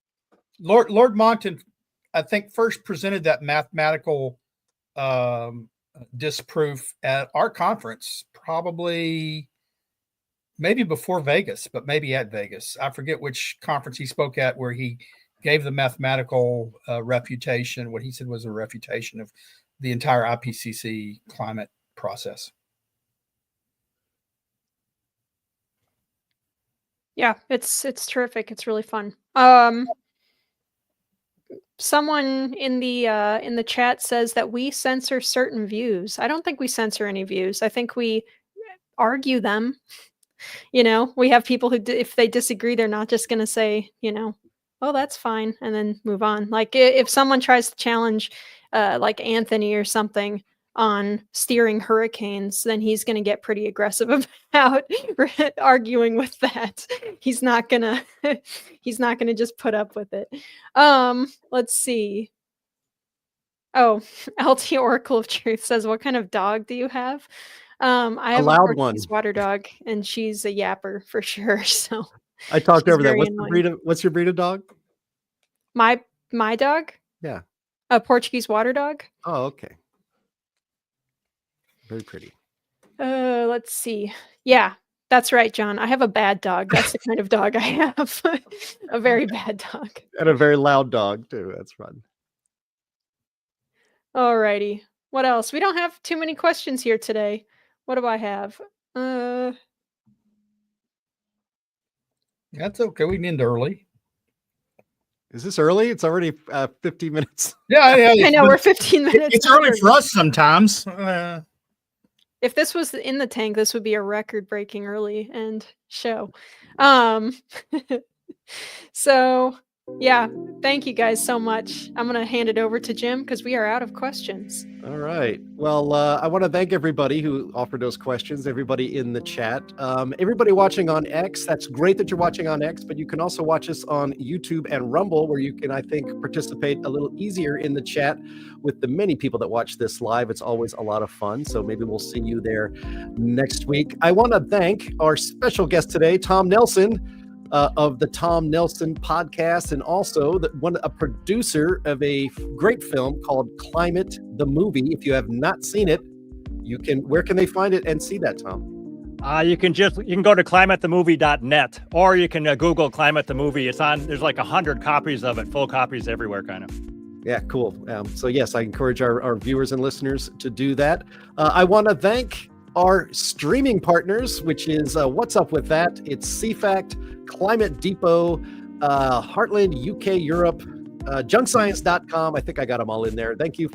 Lord Monckton, I think, first presented that mathematical disproof at our conference, probably maybe before Vegas, but maybe at Vegas. I forget which conference he spoke at where he gave the mathematical refutation, what he said was a refutation of the entire IPCC climate process. Yeah, it's terrific. It's really fun. Someone in the chat says that we censor certain views. I don't think we censor any views. I think we argue them. We have people who, if they disagree, they're not just going to say, oh, that's fine, and then move on. Like if someone tries to challenge like Anthony or something on steering hurricanes, then he's going to get pretty aggressive about arguing with that. He's not going to just put up with it. Let's see. Oh, LT Oracle of Truth says, what kind of dog do you have? I have a Portuguese water dog, and she's a yapper for sure. So I talked over that. What's your breed of dog? My dog? Yeah. A Portuguese water dog. Oh, okay. Very pretty. Let's see. Yeah, that's right, John. I have a bad dog. That's the kind of dog I have. A very bad dog. And a very loud dog too. That's fun. Alrighty. What else? We don't have too many questions here today. What do I have? That's okay. We can end early. Is this early? It's already 15 minutes. Yeah. I know we're 15 minutes. It's early over. for us sometimes. If this was in the tank, this would be a record-breaking early end show. So yeah, thank you guys so much. I'm gonna hand it over to Jim because we are out of questions. All right. Well, I want to thank everybody who offered those questions, everybody in the chat, everybody watching on X. That's great that you're watching on X, but you can also watch us on YouTube and Rumble, where you can, I think, participate a little easier in the chat with the many people that watch this live. It's always a lot of fun. So maybe we'll see you there next week. I want to thank our special guest today, Tom Nelson, of the Tom Nelson podcast, and also a producer of a great film called Climate the Movie. If you have not seen it, where can they find it and see that, Tom? You can go to climatethemovie.net, or you can Google Climate the Movie. There's like 100 copies of it, full copies everywhere, kind of. Yeah, cool. So yes, I encourage our viewers and listeners to do that. I want to thank our streaming partners, which is what's up with that? It's CFACT, Climate Depot, Heartland UK Europe, junkscience.com. I think I got them all in there. Thank you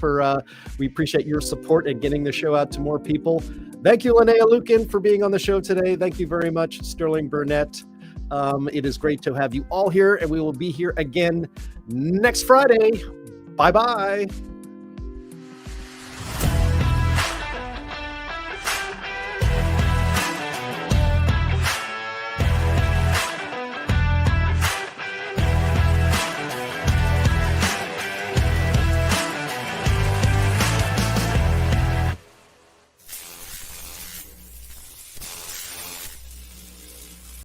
we appreciate your support and getting the show out to more people. Thank you, Linnea Lukin, for being on the show today. Thank you very much, Sterling Burnett. It is great to have you all here, and we will be here again next Friday. Bye-bye.